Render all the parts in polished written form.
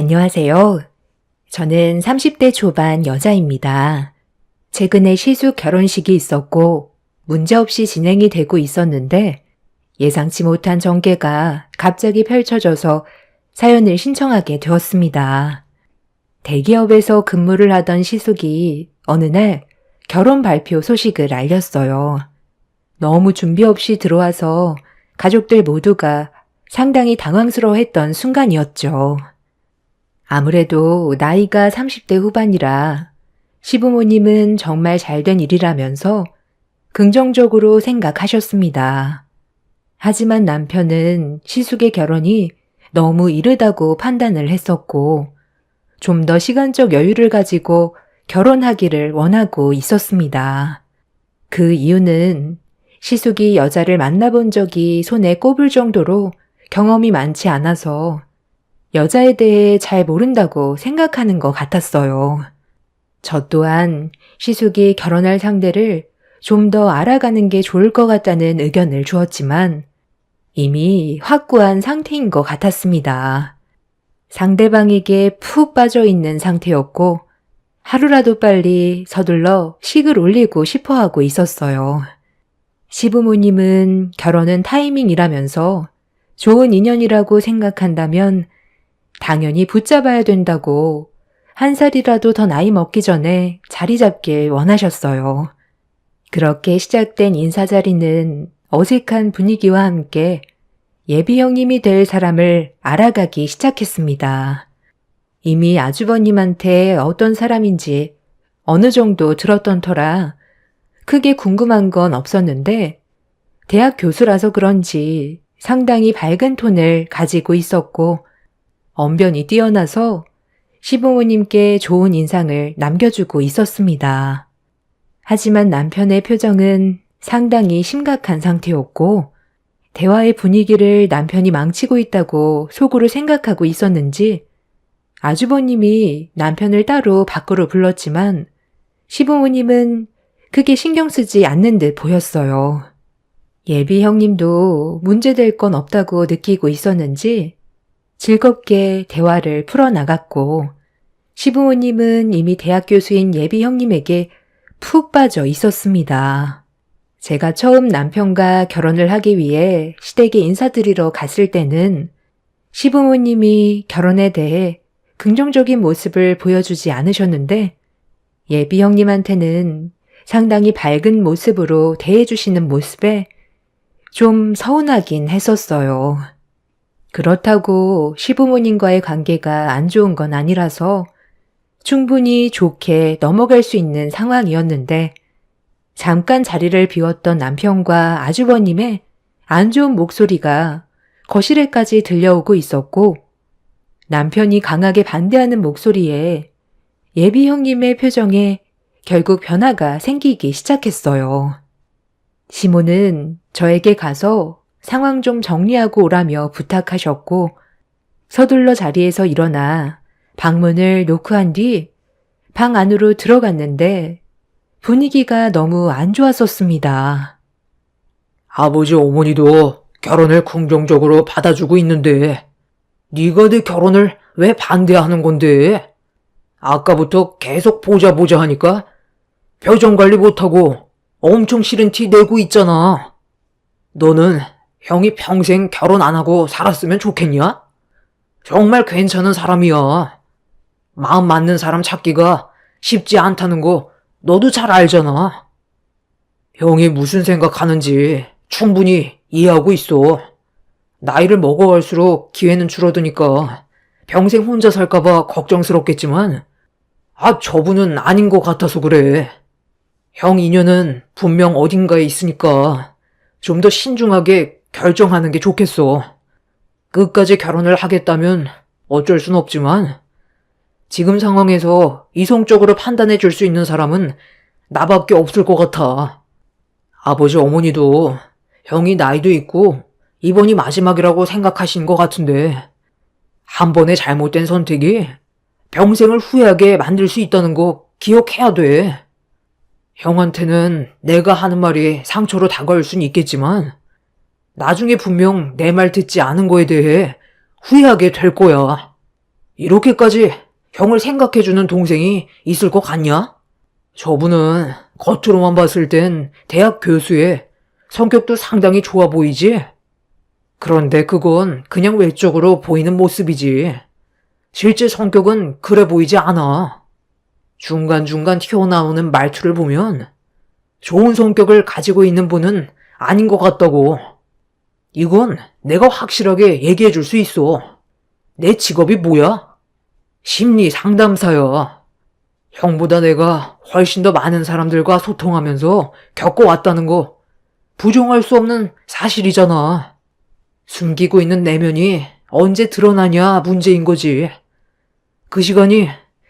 안녕하세요. 저는 30대 초반 여자입니다. 최근에 시숙 결혼식이 있었고 문제없이 진행이 되고 있었는데 예상치 못한 전개가 갑자기 펼쳐져서 사연을 신청하게 되었습니다. 대기업에서 근무를 하던 시숙이 어느 날 결혼 발표 소식을 알렸어요. 너무 준비 없이 들어와서 가족들 모두가 상당히 당황스러워했던 순간이었죠. 아무래도 나이가 30대 후반이라 시부모님은 정말 잘된 일이라면서 긍정적으로 생각하셨습니다. 하지만 남편은 시숙의 결혼이 너무 이르다고 판단을 했었고 좀 더 시간적 여유를 가지고 결혼하기를 원하고 있었습니다. 그 이유는 시숙이 여자를 만나본 적이 손에 꼽을 정도로 경험이 많지 않아서 여자에 대해 잘 모른다고 생각하는 것 같았어요. 저 또한 시숙이 결혼할 상대를 좀 더 알아가는 게 좋을 것 같다는 의견을 주었지만 이미 확고한 상태인 것 같았습니다. 상대방에게 푹 빠져 있는 상태였고 하루라도 빨리 서둘러 식을 올리고 싶어 하고 있었어요. 시부모님은 결혼은 타이밍이라면서 좋은 인연이라고 생각한다면 당연히 붙잡아야 된다고 한 살이라도 더 나이 먹기 전에 자리 잡길 원하셨어요. 그렇게 시작된 인사자리는 어색한 분위기와 함께 예비 형님이 될 사람을 알아가기 시작했습니다. 이미 아주버님한테 어떤 사람인지 어느 정도 들었던 터라 크게 궁금한 건 없었는데 대학 교수라서 그런지 상당히 밝은 톤을 가지고 있었고 언변이 뛰어나서 시부모님께 좋은 인상을 남겨주고 있었습니다. 하지만 남편의 표정은 상당히 심각한 상태였고 대화의 분위기를 남편이 망치고 있다고 속으로 생각하고 있었는지 아주버님이 남편을 따로 밖으로 불렀지만 시부모님은 크게 신경 쓰지 않는 듯 보였어요. 예비 형님도 문제될 건 없다고 느끼고 있었는지 즐겁게 대화를 풀어나갔고 시부모님은 이미 대학 교수인 예비 형님에게 푹 빠져 있었습니다. 제가 처음 남편과 결혼을 하기 위해 시댁에 인사드리러 갔을 때는 시부모님이 결혼에 대해 긍정적인 모습을 보여주지 않으셨는데 예비 형님한테는 상당히 밝은 모습으로 대해주시는 모습에 좀 서운하긴 했었어요. 그렇다고 시부모님과의 관계가 안 좋은 건 아니라서 충분히 좋게 넘어갈 수 있는 상황이었는데 잠깐 자리를 비웠던 남편과 아주버님의 안 좋은 목소리가 거실에까지 들려오고 있었고 남편이 강하게 반대하는 목소리에 예비 형님의 표정에 결국 변화가 생기기 시작했어요. 시모는 저에게 가서 상황 좀 정리하고 오라며 부탁하셨고 서둘러 자리에서 일어나 방문을 노크한 뒤 방 안으로 들어갔는데 분위기가 너무 안 좋았었습니다. 아버지 어머니도 결혼을 긍정적으로 받아주고 있는데 네가 내 결혼을 왜 반대하는 건데? 아까부터 계속 보자 하니까 표정 관리 못하고 엄청 싫은 티 내고 있잖아. 너는 형이 평생 결혼 안 하고 살았으면 좋겠냐? 정말 괜찮은 사람이야. 마음 맞는 사람 찾기가 쉽지 않다는 거 너도 잘 알잖아. 형이 무슨 생각하는지 충분히 이해하고 있어. 나이를 먹어갈수록 기회는 줄어드니까 평생 혼자 살까봐 걱정스럽겠지만 저분은 아닌 것 같아서 그래. 형 인연은 분명 어딘가에 있으니까 좀 더 신중하게 결정하는 게 좋겠어. 끝까지 결혼을 하겠다면 어쩔 순 없지만 지금 상황에서 이성적으로 판단해 줄 수 있는 사람은 나밖에 없을 것 같아. 아버지 어머니도 형이 나이도 있고 이번이 마지막이라고 생각하신 것 같은데 한 번의 잘못된 선택이 평생을 후회하게 만들 수 있다는 거 기억해야 돼. 형한테는 내가 하는 말이 상처로 다가올 순 있겠지만 나중에 분명 내 말 듣지 않은 거에 대해 후회하게 될 거야. 이렇게까지 형을 생각해주는 동생이 있을 것 같냐? 저분은 겉으로만 봤을 땐 대학 교수에 성격도 상당히 좋아 보이지? 그런데 그건 그냥 외적으로 보이는 모습이지. 실제 성격은 그래 보이지 않아. 중간중간 튀어나오는 말투를 보면 좋은 성격을 가지고 있는 분은 아닌 것 같다고. 이건 내가 확실하게 얘기해 줄 수 있어. 내 직업이 뭐야? 심리 상담사야. 형보다 내가 훨씬 더 많은 사람들과 소통하면서 겪어왔다는 거 부정할 수 없는 사실이잖아. 숨기고 있는 내면이 언제 드러나냐 문제인 거지. 그 시간이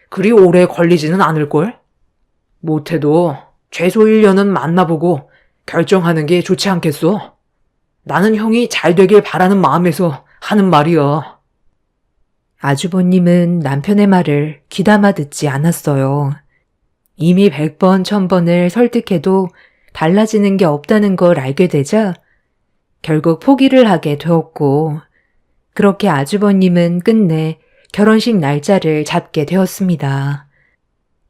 그리 오래 걸리지는 않을걸? 못해도 최소 1년은 만나보고 결정하는 게 좋지 않겠어? 나는 형이 잘 되길 바라는 마음에서 하는 말이야. 아주버님은 남편의 말을 귀담아 듣지 않았어요. 이미 100번, 1000번을 설득해도 달라지는 게 없다는 걸 알게 되자 결국 포기를 하게 되었고, 그렇게 아주버님은 끝내 결혼식 날짜를 잡게 되었습니다.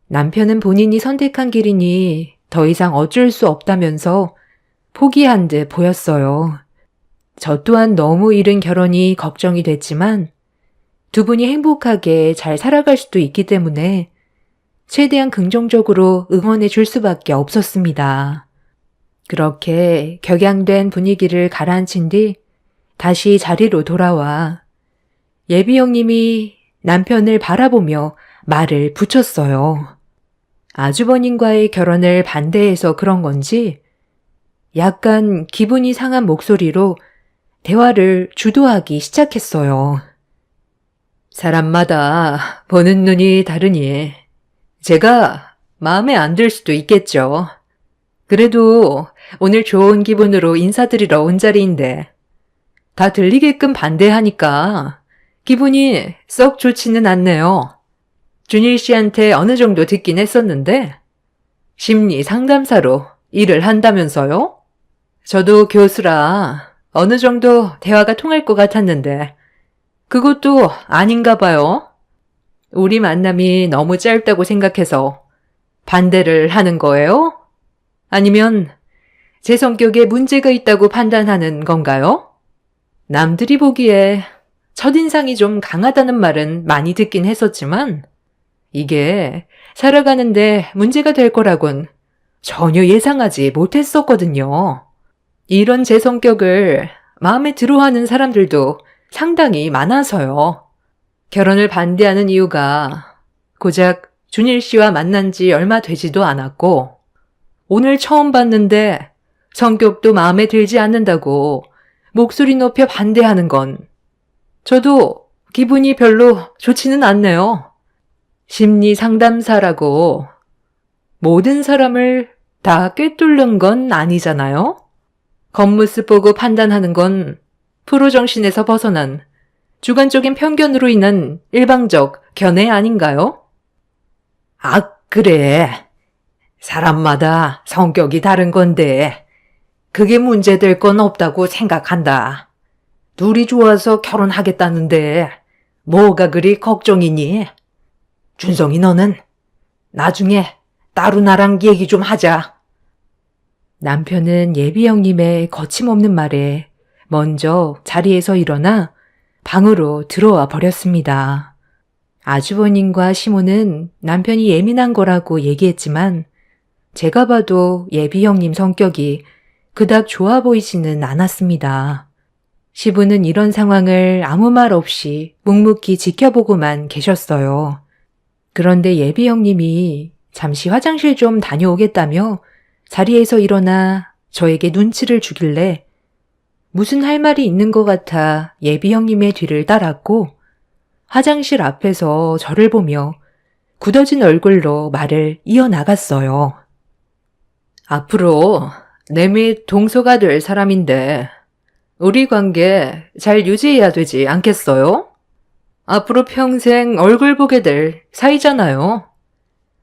남편은 본인이 선택한 길이니 더 이상 어쩔 수 없다면서 포기한 듯 보였어요. 저 또한 너무 이른 결혼이 걱정이 됐지만 두 분이 행복하게 잘 살아갈 수도 있기 때문에 최대한 긍정적으로 응원해 줄 수밖에 없었습니다. 그렇게 격양된 분위기를 가라앉힌 뒤 다시 자리로 돌아와 예비 형님이 남편을 바라보며 말을 붙였어요. 아주버님과의 결혼을 반대해서 그런 건지 약간 기분이 상한 목소리로 대화를 주도하기 시작했어요. 사람마다 보는 눈이 다르니 제가 마음에 안 들 수도 있겠죠. 그래도 오늘 좋은 기분으로 인사드리러 온 자리인데 다 들리게끔 반대하니까 기분이 썩 좋지는 않네요. 준일 씨한테 어느 정도 듣긴 했었는데 심리 상담사로 일을 한다면서요? 저도 교수라 어느 정도 대화가 통할 것 같았는데 그것도 아닌가 봐요. 우리 만남이 너무 짧다고 생각해서 반대를 하는 거예요? 아니면 제 성격에 문제가 있다고 판단하는 건가요? 남들이 보기에 첫인상이 좀 강하다는 말은 많이 듣긴 했었지만 이게 살아가는데 문제가 될 거라곤 전혀 예상하지 못했었거든요. 이런 제 성격을 마음에 들어하는 사람들도 상당히 많아서요. 결혼을 반대하는 이유가 고작 준일 씨와 만난 지 얼마 되지도 않았고 오늘 처음 봤는데 성격도 마음에 들지 않는다고 목소리 높여 반대하는 건 저도 기분이 별로 좋지는 않네요. 심리 상담사라고 모든 사람을 다 꿰뚫는 건 아니잖아요. 겉모습 보고 판단하는 건 프로 정신에서 벗어난 주관적인 편견으로 인한 일방적 견해 아닌가요? 아, 그래. 사람마다 성격이 다른 건데 그게 문제될 건 없다고 생각한다. 둘이 좋아서 결혼하겠다는데 뭐가 그리 걱정이니? 준성이 너는 나중에 따로 나랑 얘기 좀 하자. 남편은 예비 형님의 거침없는 말에 먼저 자리에서 일어나 방으로 들어와 버렸습니다. 아주버님과 시모는 남편이 예민한 거라고 얘기했지만 제가 봐도 예비 형님 성격이 그닥 좋아 보이지는 않았습니다. 시부는 이런 상황을 아무 말 없이 묵묵히 지켜보고만 계셨어요. 그런데 예비 형님이 잠시 화장실 좀 다녀오겠다며 자리에서 일어나 저에게 눈치를 주길래 무슨 할 말이 있는 것 같아 예비 형님의 뒤를 따랐고 화장실 앞에서 저를 보며 굳어진 얼굴로 말을 이어나갔어요. 앞으로 내 및 동서가 될 사람인데 우리 관계 잘 유지해야 되지 않겠어요? 앞으로 평생 얼굴 보게 될 사이잖아요.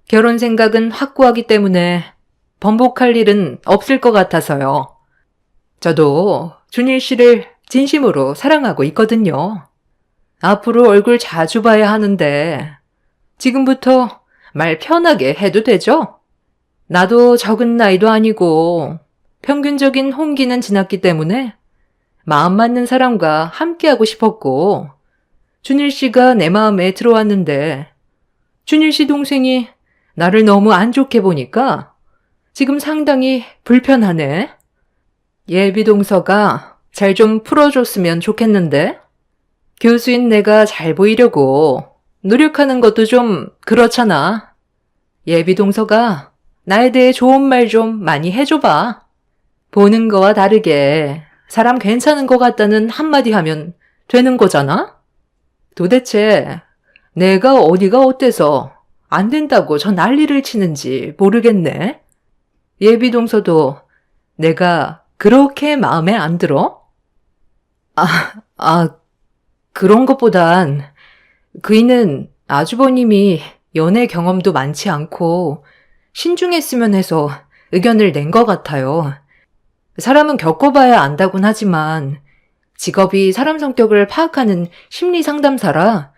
결혼 생각은 확고하기 때문에 번복할 일은 없을 것 같아서요. 저도 준일 씨를 진심으로 사랑하고 있거든요. 앞으로 얼굴 자주 봐야 하는데 지금부터 말 편하게 해도 되죠? 나도 적은 나이도 아니고 평균적인 홍기는 지났기 때문에 마음 맞는 사람과 함께하고 싶었고 준일 씨가 내 마음에 들어왔는데 준일 씨 동생이 나를 너무 안 좋게 보니까 지금 상당히 불편하네. 예비 동서가 잘 좀 풀어줬으면 좋겠는데 교수인 내가 잘 보이려고 노력하는 것도 좀 그렇잖아. 예비 동서가 나에 대해 좋은 말 좀 많이 해줘봐. 보는 거와 다르게 사람 괜찮은 것 같다는 한마디 하면 되는 거잖아? 도대체 내가 어디가 어때서 안 된다고 저 난리를 치는지 모르겠네. 예비 동서도 내가 그렇게 마음에 안 들어? 아, 그런 것보단 그이는 아주버님이 연애 경험도 많지 않고 신중했으면 해서 의견을 낸 것 같아요. 사람은 겪어봐야 안다곤 하지만 직업이 사람 성격을 파악하는 심리 상담사라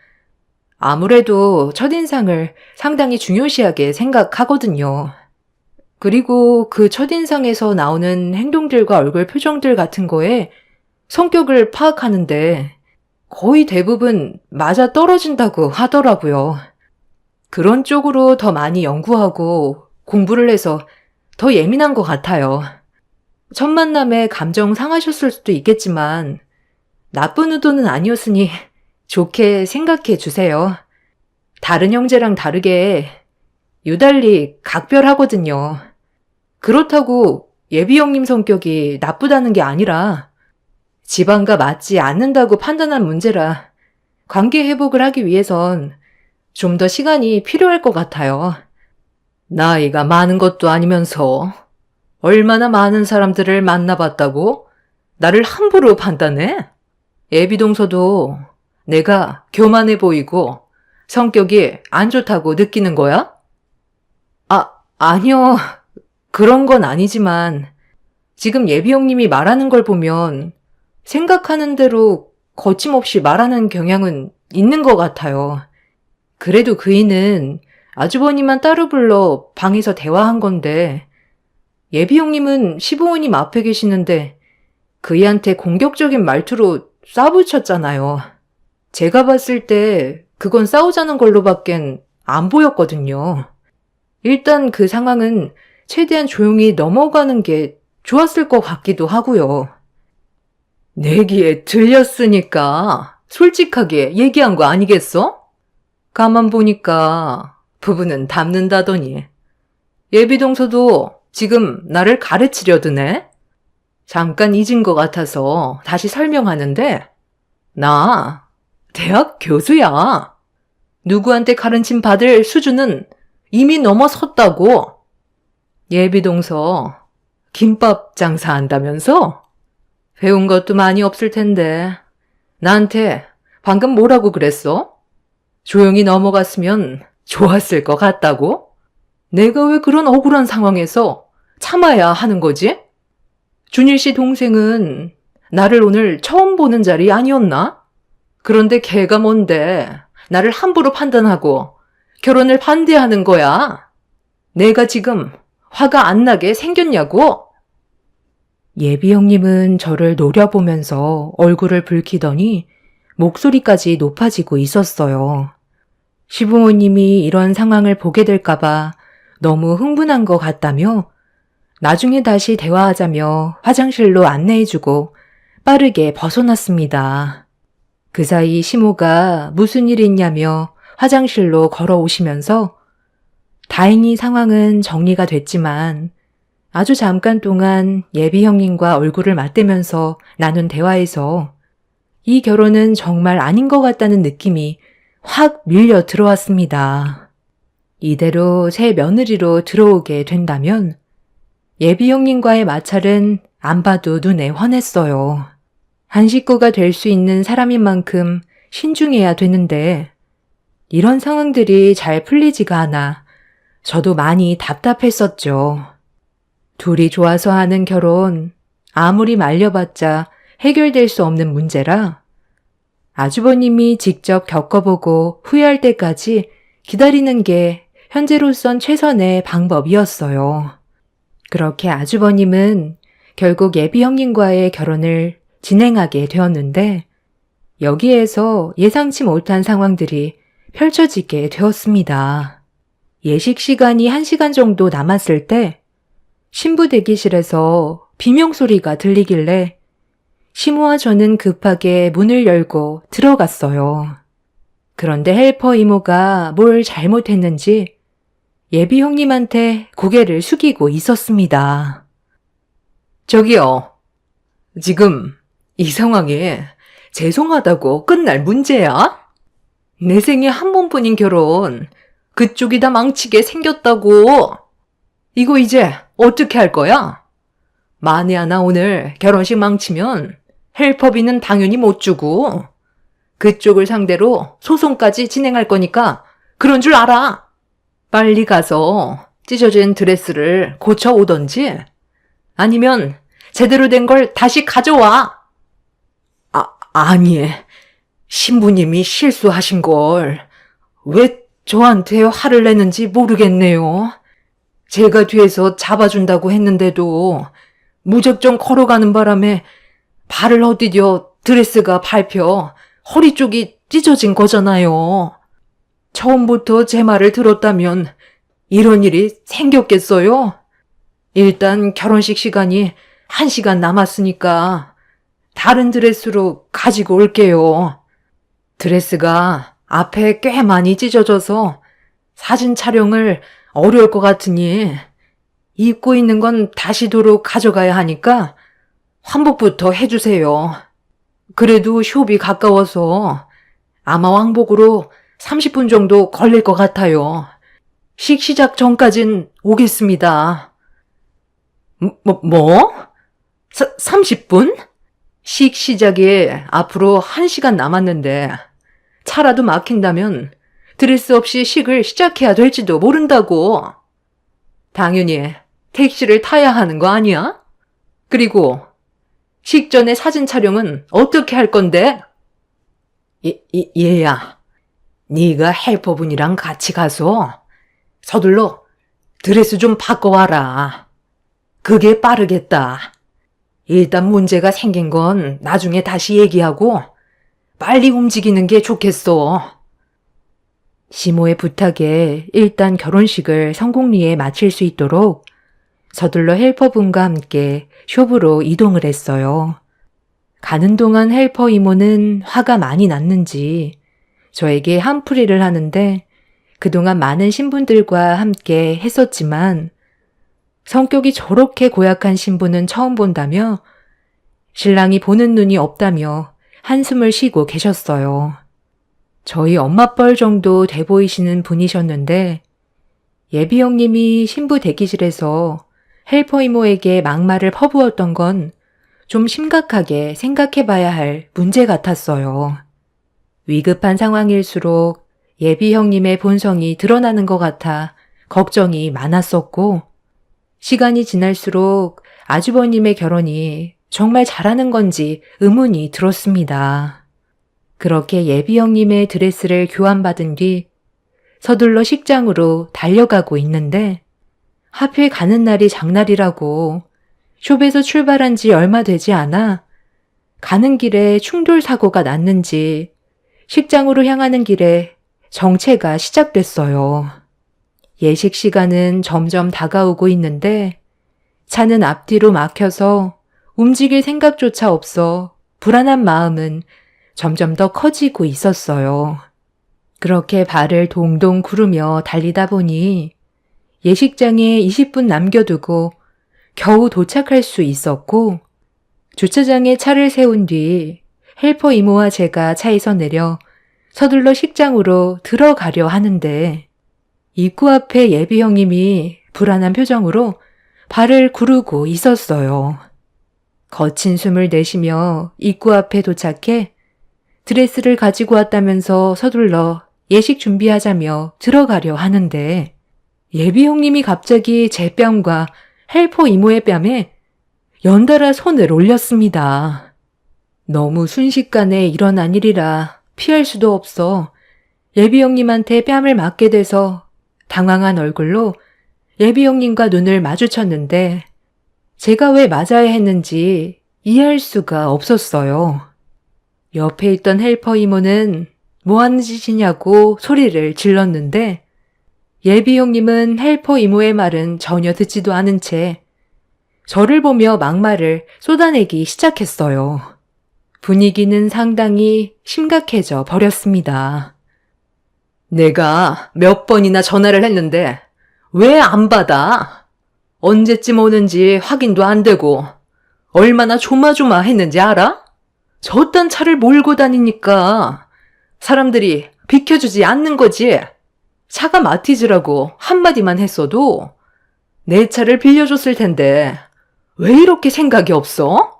아무래도 첫인상을 상당히 중요시하게 생각하거든요. 그리고 그 첫인상에서 나오는 행동들과 얼굴 표정들 같은 거에 성격을 파악하는데 거의 대부분 맞아 떨어진다고 하더라고요. 그런 쪽으로 더 많이 연구하고 공부를 해서 더 예민한 것 같아요. 첫 만남에 감정 상하셨을 수도 있겠지만 나쁜 의도는 아니었으니 좋게 생각해 주세요. 다른 형제랑 다르게 유달리 각별하거든요. 그렇다고 예비 형님 성격이 나쁘다는 게 아니라 집안과 맞지 않는다고 판단한 문제라 관계 회복을 하기 위해선 좀 더 시간이 필요할 것 같아요. 나이가 많은 것도 아니면서 얼마나 많은 사람들을 만나봤다고 나를 함부로 판단해? 예비동서도 내가 교만해 보이고 성격이 안 좋다고 느끼는 거야? 아니요. 그런 건 아니지만 지금 예비 형님이 말하는 걸 보면 생각하는 대로 거침없이 말하는 경향은 있는 것 같아요. 그래도 그이는 아주버님만 따로 불러 방에서 대화한 건데 예비 형님은 시부모님 앞에 계시는데 그이한테 공격적인 말투로 싸붙였잖아요. 제가 봤을 때 그건 싸우자는 걸로밖엔 안 보였거든요. 일단 그 상황은 최대한 조용히 넘어가는 게 좋았을 것 같기도 하고요. 내기에 들렸으니까 솔직하게 얘기한 거 아니겠어? 가만 보니까 부부는 닮는다더니 예비동서도 지금 나를 가르치려 드네? 잠깐 잊은 것 같아서 다시 설명하는데 나 대학 교수야. 누구한테 가르침 받을 수준은 이미 넘어섰다고. 예비동서 김밥 장사한다면서? 배운 것도 많이 없을 텐데 나한테 방금 뭐라고 그랬어? 조용히 넘어갔으면 좋았을 것 같다고? 내가 왜 그런 억울한 상황에서 참아야 하는 거지? 준일 씨 동생은 나를 오늘 처음 보는 자리 아니었나? 그런데 걔가 뭔데 나를 함부로 판단하고 결혼을 반대하는 거야? 내가 지금 화가 안 나게 생겼냐고? 예비 형님은 저를 노려보면서 얼굴을 붉히더니 목소리까지 높아지고 있었어요. 시부모님이 이런 상황을 보게 될까봐 너무 흥분한 것 같다며 나중에 다시 대화하자며 화장실로 안내해주고 빠르게 벗어났습니다. 그 사이 시모가 무슨 일이 있냐며 화장실로 걸어오시면서 다행히 상황은 정리가 됐지만 아주 잠깐 동안 예비 형님과 얼굴을 맞대면서 나눈 대화에서 이 결혼은 정말 아닌 것 같다는 느낌이 확 밀려 들어왔습니다. 이대로 새 며느리로 들어오게 된다면 예비 형님과의 마찰은 안 봐도 눈에 훤했어요. 한 식구가 될 수 있는 사람인 만큼 신중해야 되는데 이런 상황들이 잘 풀리지가 않아 저도 많이 답답했었죠. 둘이 좋아서 하는 결혼, 아무리 말려봤자 해결될 수 없는 문제라 아주버님이 직접 겪어보고 후회할 때까지 기다리는 게 현재로선 최선의 방법이었어요. 그렇게 아주버님은 결국 예비 형님과의 결혼을 진행하게 되었는데 여기에서 예상치 못한 상황들이 펼쳐지게 되었습니다. 예식 시간이 1시간 정도 남았을 때 신부 대기실에서 비명소리가 들리길래 시모와 저는 급하게 문을 열고 들어갔어요. 그런데 헬퍼 이모가 뭘 잘못했는지 예비 형님한테 고개를 숙이고 있었습니다. 저기요, 지금 이 상황에 죄송하다고 끝날 문제야? 내 생에 한 번뿐인 결혼 그쪽이 다 망치게 생겼다고. 이거 이제 어떻게 할 거야? 만에 하나 오늘 결혼식 망치면 헬퍼비는 당연히 못 주고 그쪽을 상대로 소송까지 진행할 거니까 그런 줄 알아. 빨리 가서 찢어진 드레스를 고쳐 오던지 아니면 제대로 된 걸 다시 가져와. 아니, 신부님이 실수하신 걸 왜 저한테 화를 내는지 모르겠네요. 제가 뒤에서 잡아준다고 했는데도 무작정 걸어가는 바람에 발을 헛디뎌 드레스가 밟혀 허리 쪽이 찢어진 거잖아요. 처음부터 제 말을 들었다면 이런 일이 생겼겠어요? 일단 결혼식 시간이 1시간 남았으니까 다른 드레스로 가지고 올게요. 드레스가 앞에 꽤 많이 찢어져서 사진 촬영을 어려울 것 같으니 입고 있는 건 다시 도로 가져가야 하니까 환복부터 해주세요. 그래도 숍이 가까워서 아마 왕복으로 30분 정도 걸릴 것 같아요. 식 시작 전까진 오겠습니다. 뭐? 30분? 식 시작에 앞으로 1시간 남았는데 차라도 막힌다면 드레스 없이 식을 시작해야 될지도 모른다고. 당연히 택시를 타야 하는 거 아니야? 그리고 식전에 사진 촬영은 어떻게 할 건데? 얘야, 네가 헬퍼분이랑 같이 가서 서둘러 드레스 좀 바꿔와라. 그게 빠르겠다. 일단 문제가 생긴 건 나중에 다시 얘기하고 빨리 움직이는 게 좋겠어. 시모의 부탁에 일단 결혼식을 성공리에 마칠 수 있도록 서둘러 헬퍼분과 함께 숍으로 이동을 했어요. 가는 동안 헬퍼 이모는 화가 많이 났는지 저에게 한풀이를 하는데 그동안 많은 신분들과 함께 했었지만 성격이 저렇게 고약한 신부는 처음 본다며 신랑이 보는 눈이 없다며 한숨을 쉬고 계셨어요. 저희 엄마뻘 정도 돼 보이시는 분이셨는데 예비 형님이 신부 대기실에서 헬퍼 이모에게 막말을 퍼부었던 건 좀 심각하게 생각해 봐야 할 문제 같았어요. 위급한 상황일수록 예비 형님의 본성이 드러나는 것 같아 걱정이 많았었고 시간이 지날수록 아주버님의 결혼이 정말 잘하는 건지 의문이 들었습니다. 그렇게 예비 형님의 드레스를 교환받은 뒤 서둘러 식장으로 달려가고 있는데 하필 가는 날이 장날이라고 숍에서 출발한 지 얼마 되지 않아 가는 길에 충돌 사고가 났는지 식장으로 향하는 길에 정체가 시작됐어요. 예식 시간은 점점 다가오고 있는데 차는 앞뒤로 막혀서 움직일 생각조차 없어 불안한 마음은 점점 더 커지고 있었어요. 그렇게 발을 동동 구르며 달리다 보니 예식장에 20분 남겨두고 겨우 도착할 수 있었고 주차장에 차를 세운 뒤 헬퍼 이모와 제가 차에서 내려 서둘러 식장으로 들어가려 하는데 입구 앞에 예비 형님이 불안한 표정으로 발을 구르고 있었어요. 거친 숨을 내쉬며 입구 앞에 도착해 드레스를 가지고 왔다면서 서둘러 예식 준비하자며 들어가려 하는데 예비 형님이 갑자기 제 뺨과 헬퍼 이모의 뺨에 연달아 손을 올렸습니다. 너무 순식간에 일어난 일이라 피할 수도 없어 예비 형님한테 뺨을 맞게 돼서 당황한 얼굴로 예비 형님과 눈을 마주쳤는데 제가 왜 맞아야 했는지 이해할 수가 없었어요. 옆에 있던 헬퍼 이모는 뭐 하는 짓이냐고 소리를 질렀는데 예비 형님은 헬퍼 이모의 말은 전혀 듣지도 않은 채 저를 보며 막말을 쏟아내기 시작했어요. 분위기는 상당히 심각해져 버렸습니다. 내가 몇 번이나 전화를 했는데 왜 안 받아? 언제쯤 오는지 확인도 안 되고 얼마나 조마조마했는지 알아? 저딴 차를 몰고 다니니까 사람들이 비켜주지 않는 거지. 차가 마티즈라고 한마디만 했어도 내 차를 빌려줬을 텐데 왜 이렇게 생각이 없어?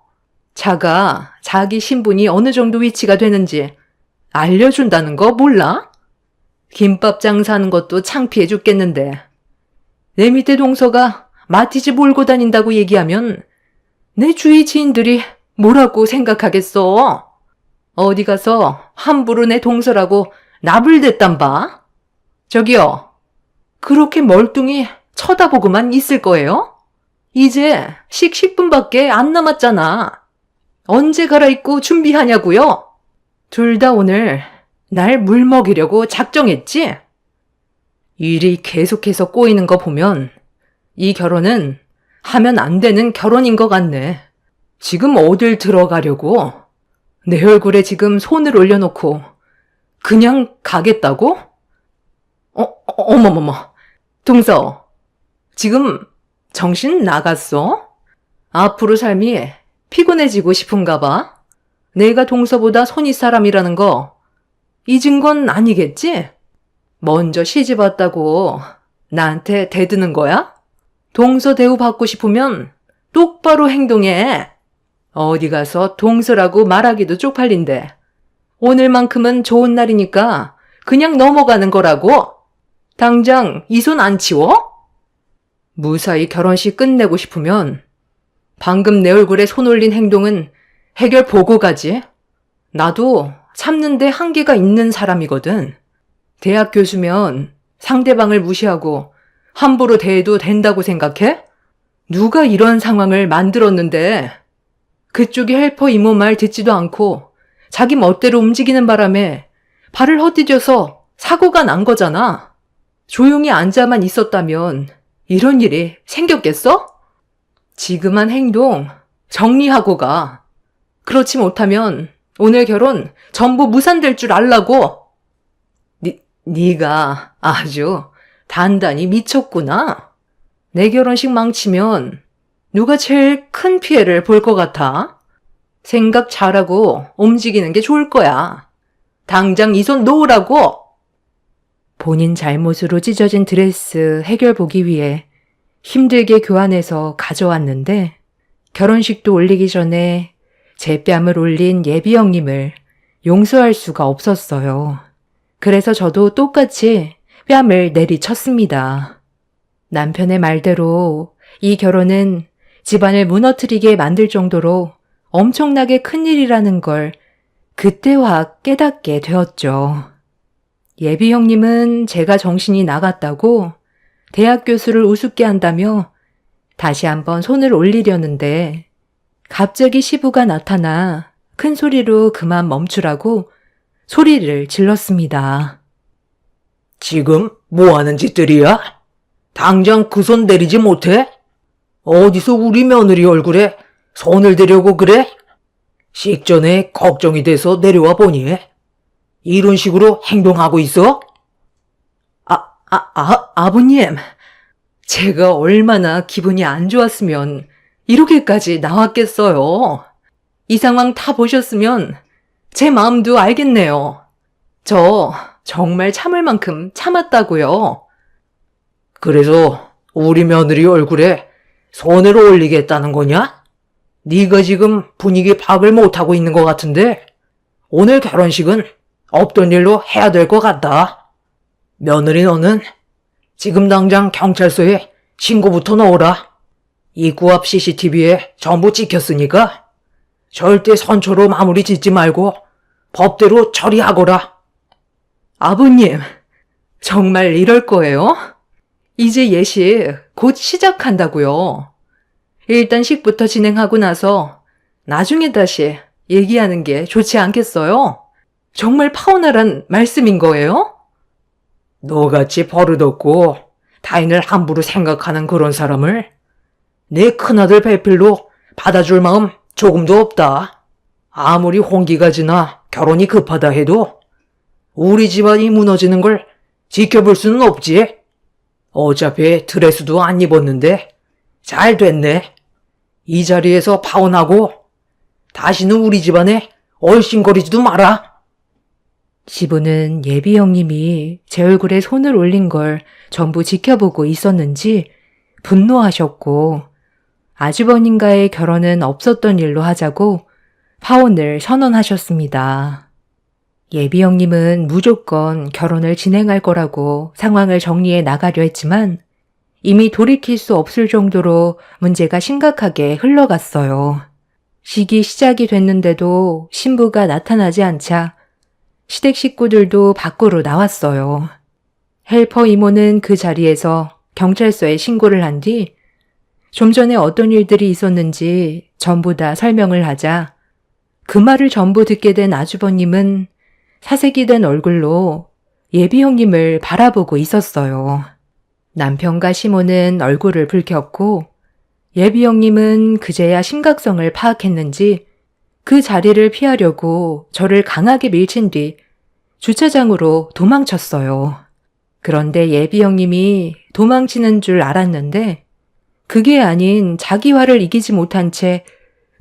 차가 자기 신분이 어느 정도 위치가 되는지 알려준다는 거 몰라? 김밥 장사하는 것도 창피해 죽겠는데 내 밑에 동서가 마티즈 몰고 다닌다고 얘기하면 내 주위 지인들이 뭐라고 생각하겠어? 어디 가서 함부로 내 동서라고 나불댔단 봐? 저기요, 그렇게 멀뚱히 쳐다보고만 있을 거예요? 이제 식 10분밖에 안 남았잖아. 언제 갈아입고 준비하냐고요? 둘 다 오늘 날 물먹이려고 작정했지? 일이 계속해서 꼬이는 거 보면 이 결혼은 하면 안 되는 결혼인 것 같네. 지금 어딜 들어가려고? 내 얼굴에 지금 손을 올려놓고 그냥 가겠다고? 어머머머. 동서, 지금 정신 나갔어? 앞으로 삶이 피곤해지고 싶은가 봐? 내가 동서보다 손윗 사람이라는 거 잊은 건 아니겠지? 먼저 시집 왔다고 나한테 대드는 거야? 동서 대우 받고 싶으면 똑바로 행동해. 어디 가서 동서라고 말하기도 쪽팔린데 오늘만큼은 좋은 날이니까 그냥 넘어가는 거라고. 당장 이 손 안 치워? 무사히 결혼식 끝내고 싶으면 방금 내 얼굴에 손 올린 행동은 해결 보고 가지. 나도 참는데 한계가 있는 사람이거든. 대학 교수면 상대방을 무시하고 함부로 대해도 된다고 생각해? 누가 이런 상황을 만들었는데 그쪽이 헬퍼 이모 말 듣지도 않고 자기 멋대로 움직이는 바람에 발을 헛디뎌서 사고가 난 거잖아. 조용히 앉아만 있었다면 이런 일이 생겼겠어? 지금 한 행동 정리하고 가. 그렇지 못하면 오늘 결혼 전부 무산될 줄 알라고. 네가 아주 단단히 미쳤구나. 내 결혼식 망치면 누가 제일 큰 피해를 볼 것 같아? 생각 잘하고 움직이는 게 좋을 거야. 당장 이 손 놓으라고. 본인 잘못으로 찢어진 드레스 해결 보기 위해 힘들게 교환해서 가져왔는데 결혼식도 올리기 전에 제 뺨을 올린 예비 형님을 용서할 수가 없었어요. 그래서 저도 똑같이 뺨을 내리쳤습니다. 남편의 말대로 이 결혼은 집안을 무너뜨리게 만들 정도로 엄청나게 큰일이라는 걸 그때 확 깨닫게 되었죠. 예비 형님은 제가 정신이 나갔다고 대학 교수를 우습게 한다며 다시 한번 손을 올리려는데 갑자기 시부가 나타나 큰 소리로 그만 멈추라고 소리를 질렀습니다. 지금 뭐 하는 짓들이야? 당장 그 손 내리지 못해? 어디서 우리 며느리 얼굴에 손을 대려고 그래? 식전에 걱정이 돼서 내려와 보니 이런 식으로 행동하고 있어? 아버님, 제가 얼마나 기분이 안 좋았으면 이렇게까지 나왔겠어요. 이 상황 다 보셨으면 제 마음도 알겠네요. 저 정말 참을 만큼 참았다고요. 그래서 우리 며느리 얼굴에 손을 올리겠다는 거냐? 네가 지금 분위기 파악을 못하고 있는 것 같은데 오늘 결혼식은 없던 일로 해야 될 것 같다. 며느리 너는 지금 당장 경찰서에 신고부터 넣어라. 입구 앞 CCTV에 전부 찍혔으니까 절대 선처로 마무리 짓지 말고 법대로 처리하거라. 아버님, 정말 이럴 거예요? 이제 예식 곧 시작한다고요. 일단 식부터 진행하고 나서 나중에 다시 얘기하는 게 좋지 않겠어요? 정말 파혼하란 말씀인 거예요? 너같이 버릇없고 타인을 함부로 생각하는 그런 사람을 내 큰아들 배필로 받아줄 마음 조금도 없다. 아무리 홍기가 지나 결혼이 급하다 해도 우리 집안이 무너지는 걸 지켜볼 수는 없지. 어차피 드레스도 안 입었는데 잘 됐네. 이 자리에서 파혼하고 다시는 우리 집안에 얼씬거리지도 마라. 시부는 예비 형님이 제 얼굴에 손을 올린 걸 전부 지켜보고 있었는지 분노하셨고 아주버님과의 결혼은 없었던 일로 하자고 파혼을 선언하셨습니다. 예비 형님은 무조건 결혼을 진행할 거라고 상황을 정리해 나가려 했지만 이미 돌이킬 수 없을 정도로 문제가 심각하게 흘러갔어요. 식이 시작이 됐는데도 신부가 나타나지 않자 시댁 식구들도 밖으로 나왔어요. 헬퍼 이모는 그 자리에서 경찰서에 신고를 한 뒤 좀 전에 어떤 일들이 있었는지 전부 다 설명을 하자 그 말을 전부 듣게 된 아주버님은 사색이 된 얼굴로 예비 형님을 바라보고 있었어요. 남편과 시모는 얼굴을 붉혔고 예비 형님은 그제야 심각성을 파악했는지 그 자리를 피하려고 저를 강하게 밀친 뒤 주차장으로 도망쳤어요. 그런데 예비 형님이 도망치는 줄 알았는데 그게 아닌 자기 화를 이기지 못한 채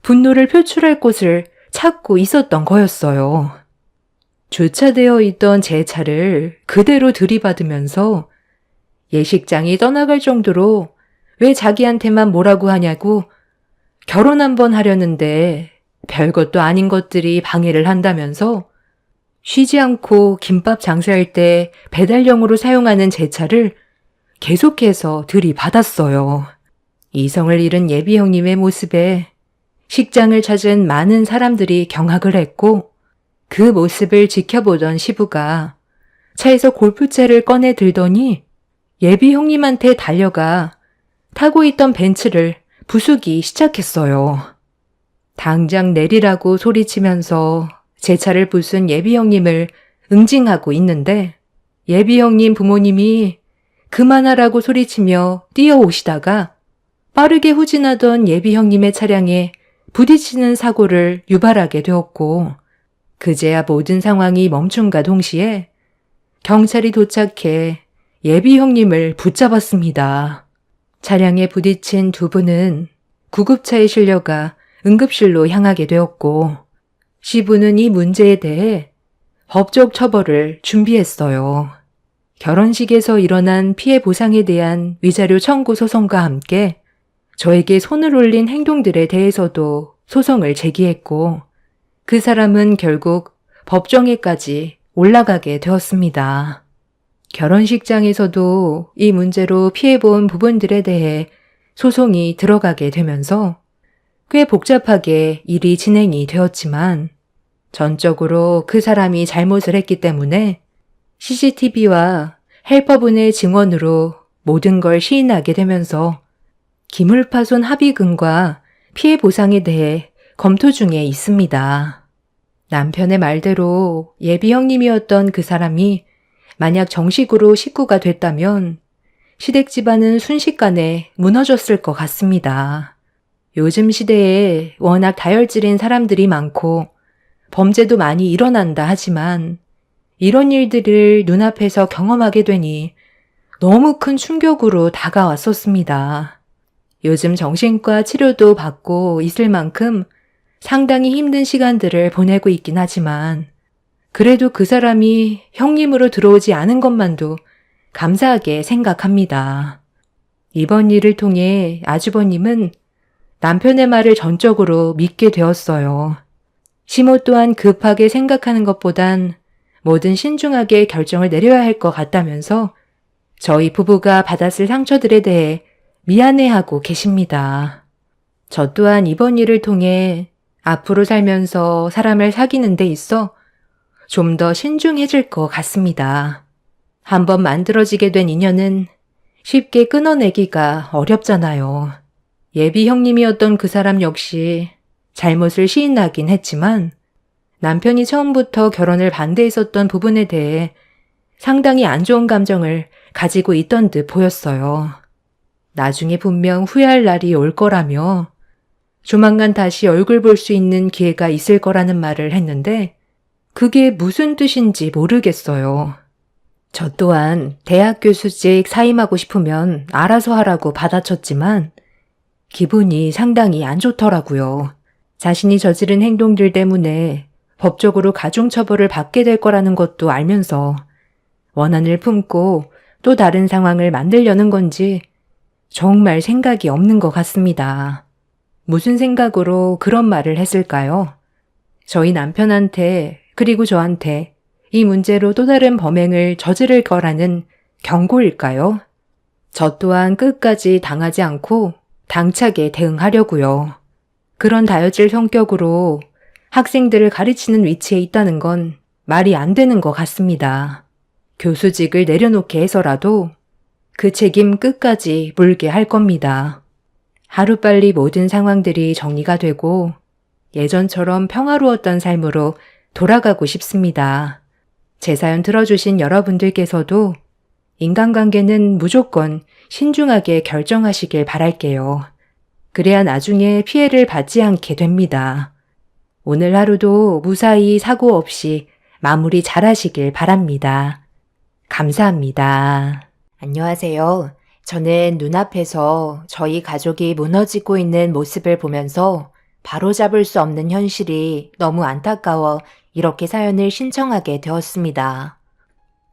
분노를 표출할 곳을 찾고 있었던 거였어요. 주차되어 있던 제 차를 그대로 들이받으면서 예식장이 떠나갈 정도로 왜 자기한테만 뭐라고 하냐고 결혼 한번 하려는데 별것도 아닌 것들이 방해를 한다면서 쉬지 않고 김밥 장사할 때 배달용으로 사용하는 제 차를 계속해서 들이받았어요. 이성을 잃은 예비 형님의 모습에 식장을 찾은 많은 사람들이 경악을 했고 그 모습을 지켜보던 시부가 차에서 골프채를 꺼내 들더니 예비 형님한테 달려가 타고 있던 벤츠를 부수기 시작했어요. 당장 내리라고 소리치면서 제 차를 부순 예비 형님을 응징하고 있는데 예비 형님 부모님이 그만하라고 소리치며 뛰어오시다가 빠르게 후진하던 예비 형님의 차량에 부딪히는 사고를 유발하게 되었고 그제야 모든 상황이 멈춤과 동시에 경찰이 도착해 예비 형님을 붙잡았습니다. 차량에 부딪힌 두 분은 구급차에 실려가 응급실로 향하게 되었고 시부는 이 문제에 대해 법적 처벌을 준비했어요. 결혼식에서 일어난 피해 보상에 대한 위자료 청구 소송과 함께 저에게 손을 올린 행동들에 대해서도 소송을 제기했고 그 사람은 결국 법정에까지 올라가게 되었습니다. 결혼식장에서도 이 문제로 피해본 부분들에 대해 소송이 들어가게 되면서 꽤 복잡하게 일이 진행이 되었지만 전적으로 그 사람이 잘못을 했기 때문에 CCTV와 헬퍼분의 증언으로 모든 걸 시인하게 되면서 기물파손 합의금과 피해 보상에 대해 검토 중에 있습니다. 남편의 말대로 예비 형님이었던 그 사람이 만약 정식으로 식구가 됐다면 시댁 집안은 순식간에 무너졌을 것 같습니다. 요즘 시대에 워낙 다혈질인 사람들이 많고 범죄도 많이 일어난다 하지만 이런 일들을 눈앞에서 경험하게 되니 너무 큰 충격으로 다가왔었습니다. 요즘 정신과 치료도 받고 있을 만큼 상당히 힘든 시간들을 보내고 있긴 하지만 그래도 그 사람이 형님으로 들어오지 않은 것만도 감사하게 생각합니다. 이번 일을 통해 아주버님은 남편의 말을 전적으로 믿게 되었어요. 시모 또한 급하게 생각하는 것보단 뭐든 신중하게 결정을 내려야 할 것 같다면서 저희 부부가 받았을 상처들에 대해 미안해하고 계십니다. 저 또한 이번 일을 통해 앞으로 살면서 사람을 사귀는 데 있어 좀 더 신중해질 것 같습니다. 한번 만들어지게 된 인연은 쉽게 끊어내기가 어렵잖아요. 예비 형님이었던 그 사람 역시 잘못을 시인하긴 했지만 남편이 처음부터 결혼을 반대했었던 부분에 대해 상당히 안 좋은 감정을 가지고 있던 듯 보였어요. 나중에 분명 후회할 날이 올 거라며 조만간 다시 얼굴 볼 수 있는 기회가 있을 거라는 말을 했는데 그게 무슨 뜻인지 모르겠어요. 저 또한 대학 교수직 사임하고 싶으면 알아서 하라고 받아쳤지만 기분이 상당히 안 좋더라고요. 자신이 저지른 행동들 때문에 법적으로 가중처벌을 받게 될 거라는 것도 알면서 원한을 품고 또 다른 상황을 만들려는 건지 정말 생각이 없는 것 같습니다. 무슨 생각으로 그런 말을 했을까요? 저희 남편한테 그리고 저한테 이 문제로 또 다른 범행을 저지를 거라는 경고일까요? 저 또한 끝까지 당하지 않고 당차게 대응하려고요. 그런 다혈질 성격으로 학생들을 가르치는 위치에 있다는 건 말이 안 되는 것 같습니다. 교수직을 내려놓게 해서라도 그 책임 끝까지 물게 할 겁니다. 하루빨리 모든 상황들이 정리가 되고 예전처럼 평화로웠던 삶으로 돌아가고 싶습니다. 제 사연 들어주신 여러분들께서도 인간관계는 무조건 신중하게 결정하시길 바랄게요. 그래야 나중에 피해를 받지 않게 됩니다. 오늘 하루도 무사히 사고 없이 마무리 잘하시길 바랍니다. 감사합니다. 안녕하세요. 저는 눈앞에서 저희 가족이 무너지고 있는 모습을 보면서 바로잡을 수 없는 현실이 너무 안타까워 이렇게 사연을 신청하게 되었습니다.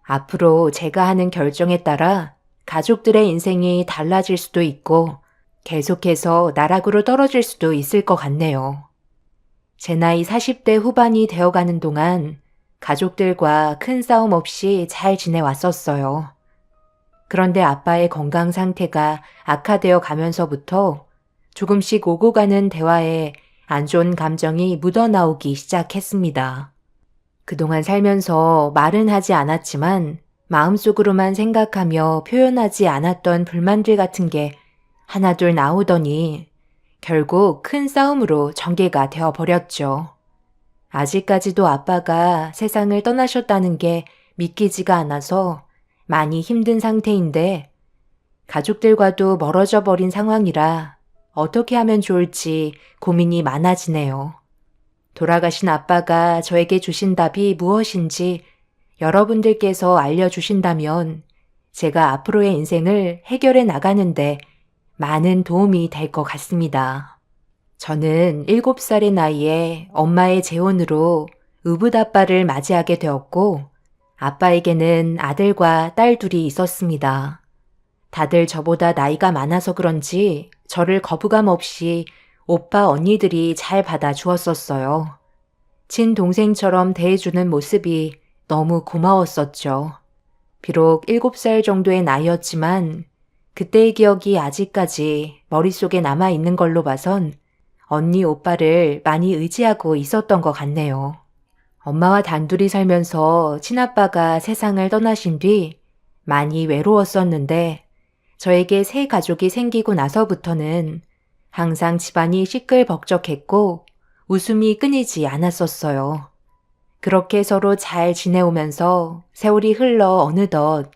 앞으로 제가 하는 결정에 따라 가족들의 인생이 달라질 수도 있고 계속해서 나락으로 떨어질 수도 있을 것 같네요. 제 나이 40대 후반이 되어가는 동안 가족들과 큰 싸움 없이 잘 지내왔었어요. 그런데 아빠의 건강 상태가 악화되어 가면서부터 조금씩 오고 가는 대화에 안 좋은 감정이 묻어나오기 시작했습니다. 그동안 살면서 말은 하지 않았지만 마음속으로만 생각하며 표현하지 않았던 불만들 같은 게 하나둘 나오더니 결국 큰 싸움으로 전개가 되어버렸죠. 아직까지도 아빠가 세상을 떠나셨다는 게 믿기지가 않아서 많이 힘든 상태인데 가족들과도 멀어져 버린 상황이라 어떻게 하면 좋을지 고민이 많아지네요. 돌아가신 아빠가 저에게 주신 답이 무엇인지 여러분들께서 알려주신다면 제가 앞으로의 인생을 해결해 나가는데 많은 도움이 될 것 같습니다. 저는 7살의 나이에 엄마의 재혼으로 의붓아빠를 맞이하게 되었고 아빠에게는 아들과 딸 둘이 있었습니다. 다들 저보다 나이가 많아서 그런지 저를 거부감 없이 오빠 언니들이 잘 받아주었었어요. 친동생처럼 대해주는 모습이 너무 고마웠었죠. 비록 7살 정도의 나이였지만 그때의 기억이 아직까지 머릿속에 남아있는 걸로 봐선 언니 오빠를 많이 의지하고 있었던 것 같네요. 엄마와 단둘이 살면서 친아빠가 세상을 떠나신 뒤 많이 외로웠었는데 저에게 새 가족이 생기고 나서부터는 항상 집안이 시끌벅적했고 웃음이 끊이지 않았었어요. 그렇게 서로 잘 지내오면서 세월이 흘러 어느덧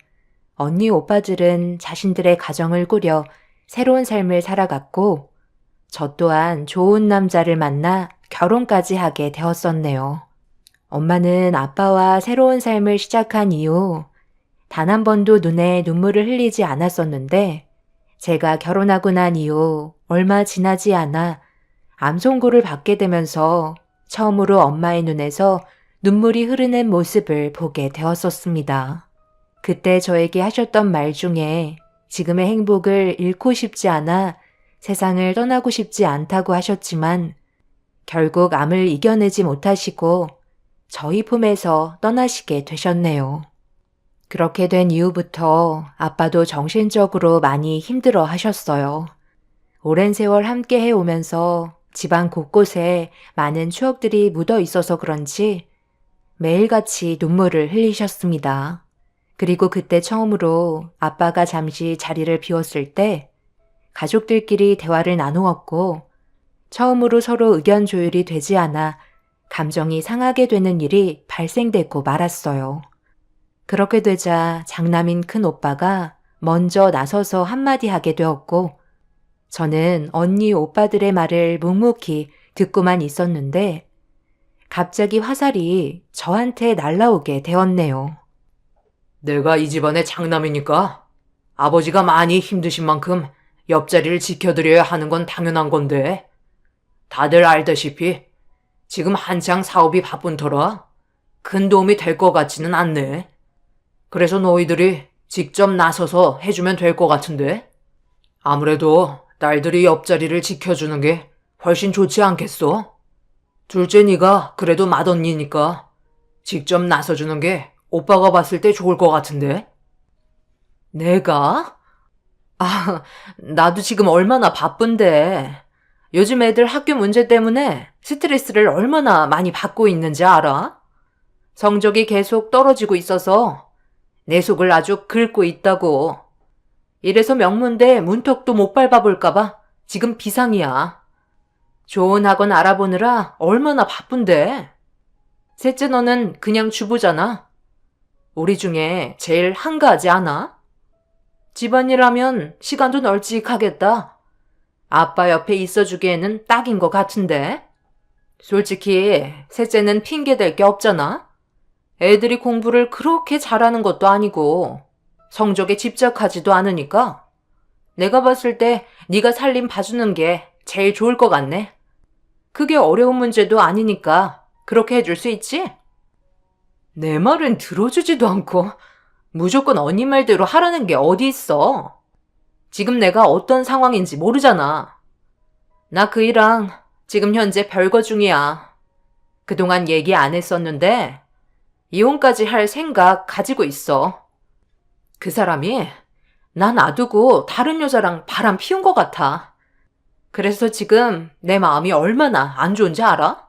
언니 오빠들은 자신들의 가정을 꾸려 새로운 삶을 살아갔고 저 또한 좋은 남자를 만나 결혼까지 하게 되었었네요. 엄마는 아빠와 새로운 삶을 시작한 이후 단 한 번도 눈에 눈물을 흘리지 않았었는데 제가 결혼하고 난 이후 얼마 지나지 않아 암 선고를 받게 되면서 처음으로 엄마의 눈에서 눈물이 흐르는 모습을 보게 되었었습니다. 그때 저에게 하셨던 말 중에 지금의 행복을 잃고 싶지 않아 세상을 떠나고 싶지 않다고 하셨지만 결국 암을 이겨내지 못하시고 저희 품에서 떠나시게 되셨네요. 그렇게 된 이후부터 아빠도 정신적으로 많이 힘들어 하셨어요. 오랜 세월 함께 해오면서 집안 곳곳에 많은 추억들이 묻어 있어서 그런지 매일같이 눈물을 흘리셨습니다. 그리고 그때 처음으로 아빠가 잠시 자리를 비웠을 때 가족들끼리 대화를 나누었고 처음으로 서로 의견 조율이 되지 않아 감정이 상하게 되는 일이 발생됐고 말았어요. 그렇게 되자 장남인 큰 오빠가 먼저 나서서 한마디 하게 되었고 저는 언니 오빠들의 말을 묵묵히 듣고만 있었는데 갑자기 화살이 저한테 날라오게 되었네요. 내가 이 집안의 장남이니까 아버지가 많이 힘드신 만큼 옆자리를 지켜드려야 하는 건 당연한 건데 다들 알다시피 지금 한창 사업이 바쁜 터라 큰 도움이 될 것 같지는 않네. 그래서 너희들이 직접 나서서 해주면 될 것 같은데 아무래도 딸들이 옆자리를 지켜주는 게 훨씬 좋지 않겠어? 둘째 네가 그래도 맏언니니까 직접 나서주는 게 오빠가 봤을 때 좋을 것 같은데? 내가? 나도 지금 얼마나 바쁜데. 요즘 애들 학교 문제 때문에 스트레스를 얼마나 많이 받고 있는지 알아? 성적이 계속 떨어지고 있어서 내 속을 아주 긁고 있다고. 이래서 명문대 문턱도 못 밟아볼까봐 지금 비상이야. 좋은 학원 알아보느라 얼마나 바쁜데. 셋째 너는 그냥 주부잖아. 우리 중에 제일 한가하지 않아? 집안일 하면 시간도 널찍하겠다. 아빠 옆에 있어주기에는 딱인 것 같은데. 솔직히 셋째는 핑계댈 게 없잖아. 애들이 공부를 그렇게 잘하는 것도 아니고 성적에 집착하지도 않으니까 내가 봤을 때 네가 살림 봐주는 게 제일 좋을 것 같네. 그게 어려운 문제도 아니니까 그렇게 해줄 수 있지? 내 말은 들어주지도 않고 무조건 언니 말대로 하라는 게 어디 있어. 지금 내가 어떤 상황인지 모르잖아. 나 그 이랑 지금 현재 별거 중이야. 그동안 얘기 안 했었는데 이혼까지 할 생각 가지고 있어. 그 사람이 나 놔두고 다른 여자랑 바람 피운 것 같아. 그래서 지금 내 마음이 얼마나 안 좋은지 알아?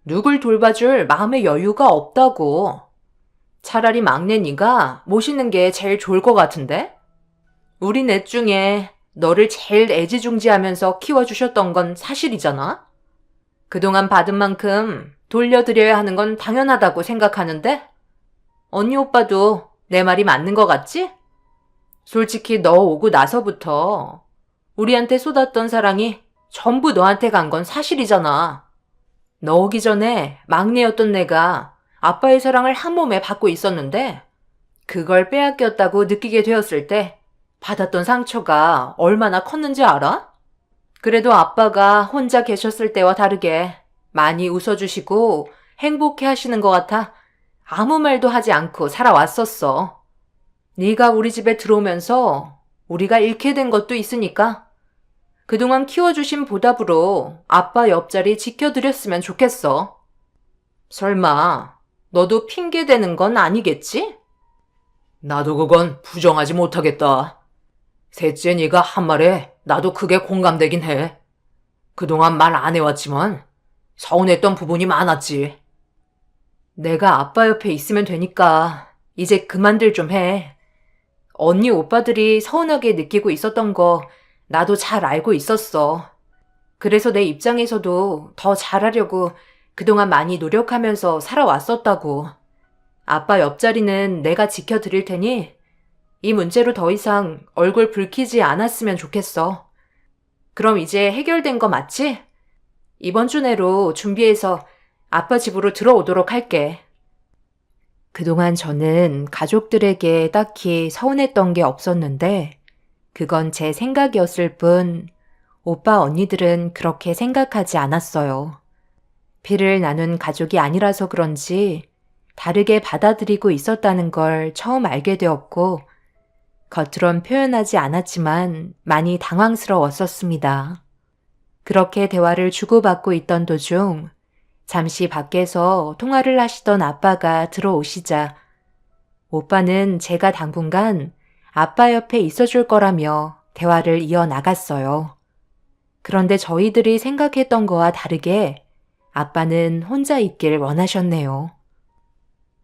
누굴 돌봐줄 마음의 여유가 없다고. 차라리 막내 네가 모시는 게 제일 좋을 것 같은데? 우리 넷 중에 너를 제일 애지중지하면서 키워주셨던 건 사실이잖아? 그동안 받은 만큼 돌려드려야 하는 건 당연하다고 생각하는데? 언니 오빠도 내 말이 맞는 것 같지? 솔직히 너 오고 나서부터 우리한테 쏟았던 사랑이 전부 너한테 간 건 사실이잖아. 너 오기 전에 막내였던 내가 아빠의 사랑을 한 몸에 받고 있었는데 그걸 빼앗겼다고 느끼게 되었을 때 받았던 상처가 얼마나 컸는지 알아? 그래도 아빠가 혼자 계셨을 때와 다르게 많이 웃어주시고 행복해 하시는 것 같아 아무 말도 하지 않고 살아왔었어. 네가 우리 집에 들어오면서 우리가 잃게 된 것도 있으니까 그동안 키워주신 보답으로 아빠 옆자리 지켜드렸으면 좋겠어. 설마 너도 핑계대는 건 아니겠지? 나도 그건 부정하지 못하겠다. 셋째 네가 한 말에 나도 크게 공감되긴 해. 그동안 말 안 해왔지만 서운했던 부분이 많았지. 내가 아빠 옆에 있으면 되니까 이제 그만들 좀 해. 언니 오빠들이 서운하게 느끼고 있었던 거 나도 잘 알고 있었어. 그래서 내 입장에서도 더 잘하려고 그동안 많이 노력하면서 살아왔었다고. 아빠 옆자리는 내가 지켜드릴 테니 이 문제로 더 이상 얼굴 붉히지 않았으면 좋겠어. 그럼 이제 해결된 거 맞지? 이번 주 내로 준비해서 아빠 집으로 들어오도록 할게. 그동안 저는 가족들에게 딱히 서운했던 게 없었는데 그건 제 생각이었을 뿐 오빠 언니들은 그렇게 생각하지 않았어요. 피를 나눈 가족이 아니라서 그런지 다르게 받아들이고 있었다는 걸 처음 알게 되었고 겉으론 표현하지 않았지만 많이 당황스러웠었습니다. 그렇게 대화를 주고받고 있던 도중 잠시 밖에서 통화를 하시던 아빠가 들어오시자 오빠는 제가 당분간 아빠 옆에 있어줄 거라며 대화를 이어나갔어요. 그런데 저희들이 생각했던 거와 다르게 아빠는 혼자 있길 원하셨네요.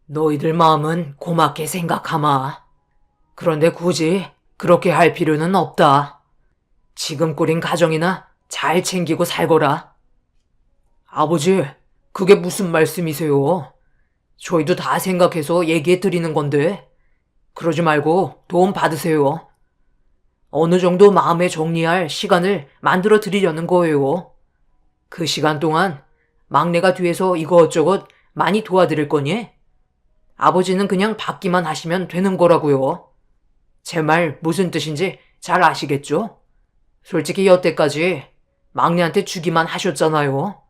너희들 마음은 고맙게 생각하마. 그런데 굳이 그렇게 할 필요는 없다. 지금 꾸린 가정이나 잘 챙기고 살거라. 아버지, 그게 무슨 말씀이세요? 저희도 다 생각해서 얘기해 드리는 건데, 그러지 말고 도움 받으세요. 어느 정도 마음에 정리할 시간을 만들어 드리려는 거예요. 그 시간 동안 막내가 뒤에서 이것저것 많이 도와드릴 거니? 아버지는 그냥 받기만 하시면 되는 거라고요. 제 말 무슨 뜻인지 잘 아시겠죠? 솔직히 여태까지 막내한테 주기만 하셨잖아요.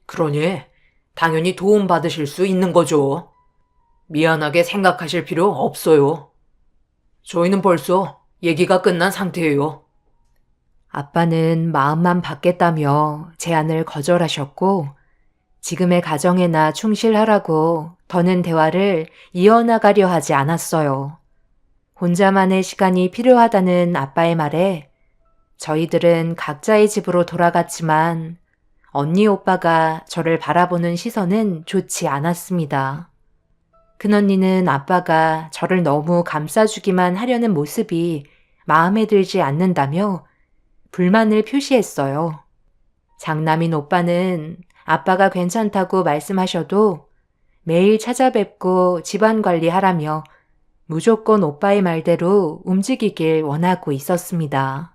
그러니 당연히 도움 받으실 수 있는 거죠. 미안하게 생각하실 필요 없어요. 저희는 벌써 얘기가 끝난 상태예요. 아빠는 마음만 받겠다며 제안을 거절하셨고 지금의 가정에나 충실하라고 더는 대화를 이어나가려 하지 않았어요. 혼자만의 시간이 필요하다는 아빠의 말에 저희들은 각자의 집으로 돌아갔지만 언니 오빠가 저를 바라보는 시선은 좋지 않았습니다. 큰언니는 아빠가 저를 너무 감싸주기만 하려는 모습이 마음에 들지 않는다며 불만을 표시했어요. 장남인 오빠는 아빠가 괜찮다고 말씀하셔도 매일 찾아뵙고 집안 관리하라며 무조건 오빠의 말대로 움직이길 원하고 있었습니다.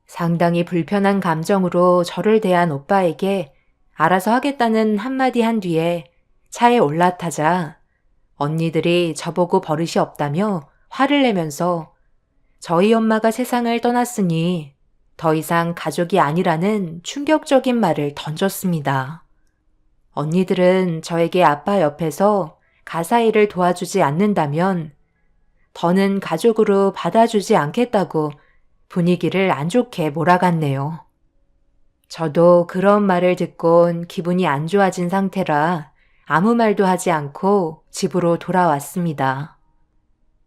상당히 불편한 감정으로 저를 대한 오빠에게 알아서 하겠다는 한마디 한 뒤에 차에 올라타자 언니들이 저보고 버릇이 없다며 화를 내면서 저희 엄마가 세상을 떠났으니 더 이상 가족이 아니라는 충격적인 말을 던졌습니다. 언니들은 저에게 아빠 옆에서 가사 일을 도와주지 않는다면 더는 가족으로 받아주지 않겠다고 분위기를 안 좋게 몰아갔네요. 저도 그런 말을 듣곤 기분이 안 좋아진 상태라 아무 말도 하지 않고 집으로 돌아왔습니다.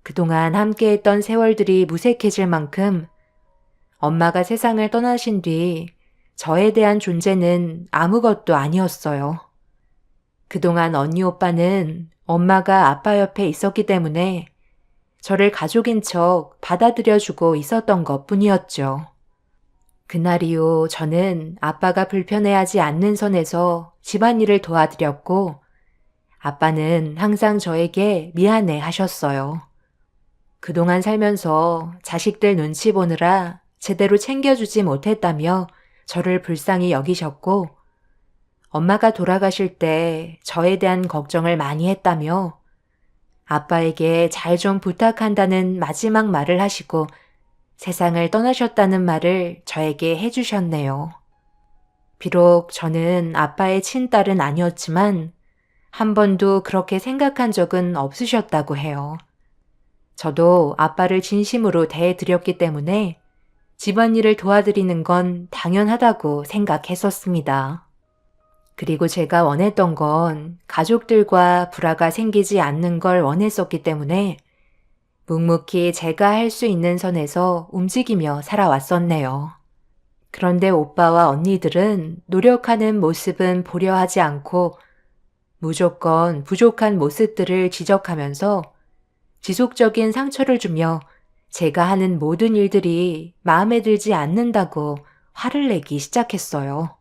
그동안 함께했던 세월들이 무색해질 만큼 엄마가 세상을 떠나신 뒤 저에 대한 존재는 아무것도 아니었어요. 그동안 언니 오빠는 엄마가 아빠 옆에 있었기 때문에 저를 가족인 척 받아들여주고 있었던 것 뿐이었죠. 그날 이후 저는 아빠가 불편해하지 않는 선에서 집안일을 도와드렸고 아빠는 항상 저에게 미안해 하셨어요. 그동안 살면서 자식들 눈치 보느라 제대로 챙겨주지 못했다며 저를 불쌍히 여기셨고 엄마가 돌아가실 때 저에 대한 걱정을 많이 했다며 아빠에게 잘 좀 부탁한다는 마지막 말을 하시고 세상을 떠나셨다는 말을 저에게 해주셨네요. 비록 저는 아빠의 친딸은 아니었지만 한 번도 그렇게 생각한 적은 없으셨다고 해요. 저도 아빠를 진심으로 대해드렸기 때문에 집안일을 도와드리는 건 당연하다고 생각했었습니다. 그리고 제가 원했던 건 가족들과 불화가 생기지 않는 걸 원했었기 때문에 묵묵히 제가 할 수 있는 선에서 움직이며 살아왔었네요. 그런데 오빠와 언니들은 노력하는 모습은 보려 하지 않고 무조건 부족한 모습들을 지적하면서 지속적인 상처를 주며 제가 하는 모든 일들이 마음에 들지 않는다고 화를 내기 시작했어요.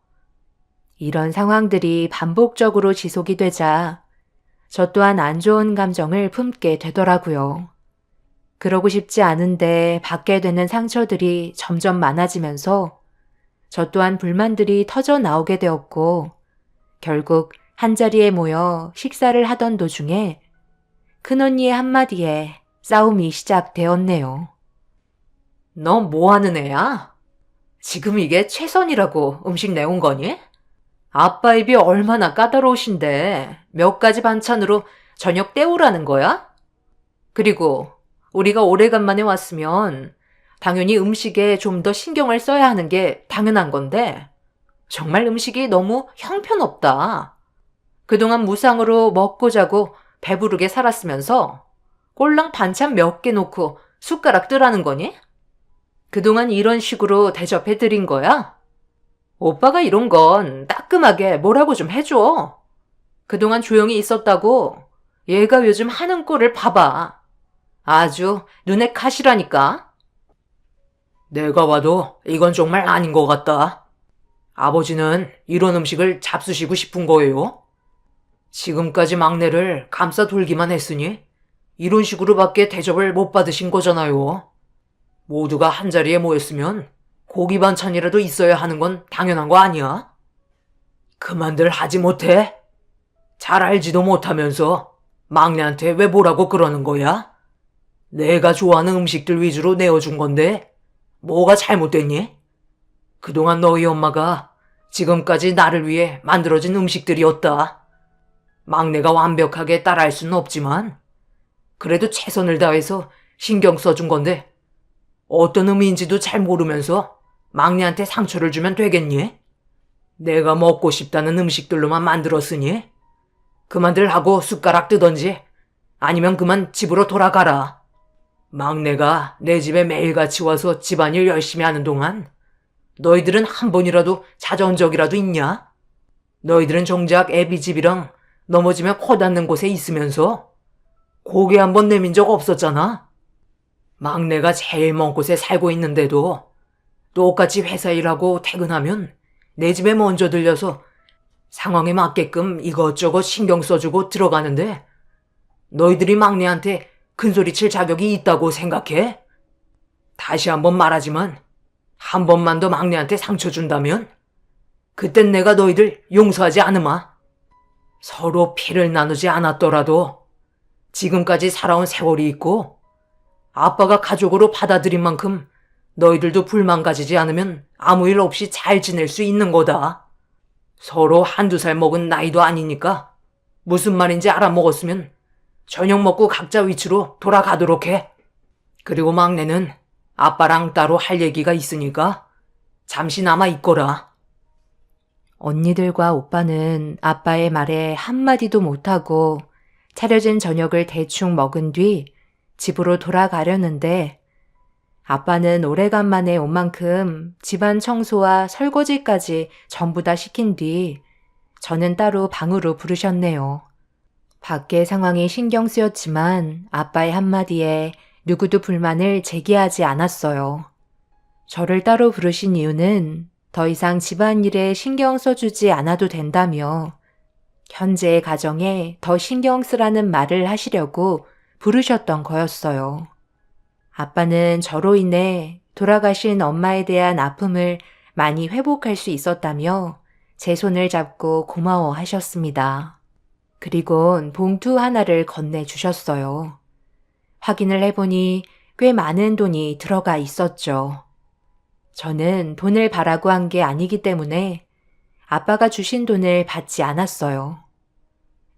이런 상황들이 반복적으로 지속이 되자 저 또한 안 좋은 감정을 품게 되더라고요. 그러고 싶지 않은데 받게 되는 상처들이 점점 많아지면서 저 또한 불만들이 터져 나오게 되었고 결국 한자리에 모여 식사를 하던 도중에 큰언니의 한마디에 싸움이 시작되었네요. 너 뭐 하는 애야? 지금 이게 최선이라고 음식 내온 거니? 아빠 입이 얼마나 까다로우신데 몇 가지 반찬으로 저녁 때우라는 거야? 그리고 우리가 오래간만에 왔으면 당연히 음식에 좀 더 신경을 써야 하는 게 당연한 건데 정말 음식이 너무 형편없다. 그동안 무상으로 먹고 자고 배부르게 살았으면서 꼴랑 반찬 몇 개 놓고 숟가락 뜨라는 거니? 그동안 이런 식으로 대접해 드린 거야? 오빠가 이런 건 따끔하게 뭐라고 좀 해줘. 그동안 조용히 있었다고 얘가 요즘 하는 꼴을 봐봐. 아주 눈에 가시라니까. 내가 봐도 이건 정말 아닌 것 같다. 아버지는 이런 음식을 잡수시고 싶은 거예요? 지금까지 막내를 감싸 돌기만 했으니 이런 식으로밖에 대접을 못 받으신 거잖아요. 모두가 한자리에 모였으면 고기 반찬이라도 있어야 하는 건 당연한 거 아니야? 그만들 하지 못해? 잘 알지도 못하면서 막내한테 왜 뭐라고 그러는 거야? 내가 좋아하는 음식들 위주로 내어준 건데 뭐가 잘못됐니? 그동안 너희 엄마가 지금까지 나를 위해 만들어진 음식들이었다. 막내가 완벽하게 따라할 수는 없지만 그래도 최선을 다해서 신경 써준 건데 어떤 의미인지도 잘 모르면서 막내한테 상처를 주면 되겠니? 내가 먹고 싶다는 음식들로만 만들었으니 그만들 하고 숟가락 뜨던지 아니면 그만 집으로 돌아가라. 막내가 내 집에 매일같이 와서 집안일 열심히 하는 동안 너희들은 한 번이라도 찾아온 적이라도 있냐? 너희들은 정작 애비 집이랑 넘어지면 코 닿는 곳에 있으면서 고개 한 번 내민 적 없었잖아. 막내가 제일 먼 곳에 살고 있는데도 똑같이 회사 일하고 퇴근하면 내 집에 먼저 들려서 상황에 맞게끔 이것저것 신경 써주고 들어가는데 너희들이 막내한테 큰소리 칠 자격이 있다고 생각해? 다시 한번 말하지만 한 번만 더 막내한테 상처 준다면 그땐 내가 너희들 용서하지 않으마. 서로 피를 나누지 않았더라도 지금까지 살아온 세월이 있고 아빠가 가족으로 받아들인 만큼 너희들도 불만 가지지 않으면 아무 일 없이 잘 지낼 수 있는 거다. 서로 한두 살 먹은 나이도 아니니까 무슨 말인지 알아먹었으면 저녁 먹고 각자 위치로 돌아가도록 해. 그리고 막내는 아빠랑 따로 할 얘기가 있으니까 잠시 남아 있거라. 언니들과 오빠는 아빠의 말에 한마디도 못하고 차려진 저녁을 대충 먹은 뒤 집으로 돌아가려는데 아빠는 오래간만에 온 만큼 집안 청소와 설거지까지 전부 다 시킨 뒤 저는 따로 방으로 부르셨네요. 밖의 상황이 신경 쓰였지만 아빠의 한마디에 누구도 불만을 제기하지 않았어요. 저를 따로 부르신 이유는 더 이상 집안일에 신경 써주지 않아도 된다며 현재의 가정에 더 신경 쓰라는 말을 하시려고 부르셨던 거였어요. 아빠는 저로 인해 돌아가신 엄마에 대한 아픔을 많이 회복할 수 있었다며 제 손을 잡고 고마워하셨습니다. 그리곤 봉투 하나를 건네주셨어요. 확인을 해보니 꽤 많은 돈이 들어가 있었죠. 저는 돈을 바라고 한 게 아니기 때문에 아빠가 주신 돈을 받지 않았어요.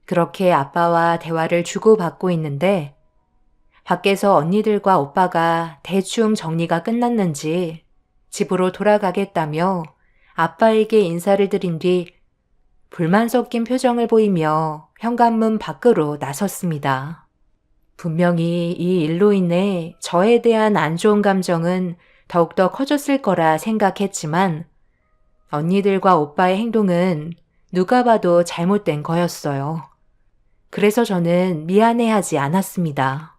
그렇게 아빠와 대화를 주고받고 있는데 밖에서 언니들과 오빠가 대충 정리가 끝났는지 집으로 돌아가겠다며 아빠에게 인사를 드린 뒤 불만 섞인 표정을 보이며 현관문 밖으로 나섰습니다. 분명히 이 일로 인해 저에 대한 안 좋은 감정은 더욱더 커졌을 거라 생각했지만 언니들과 오빠의 행동은 누가 봐도 잘못된 거였어요. 그래서 저는 미안해하지 않았습니다.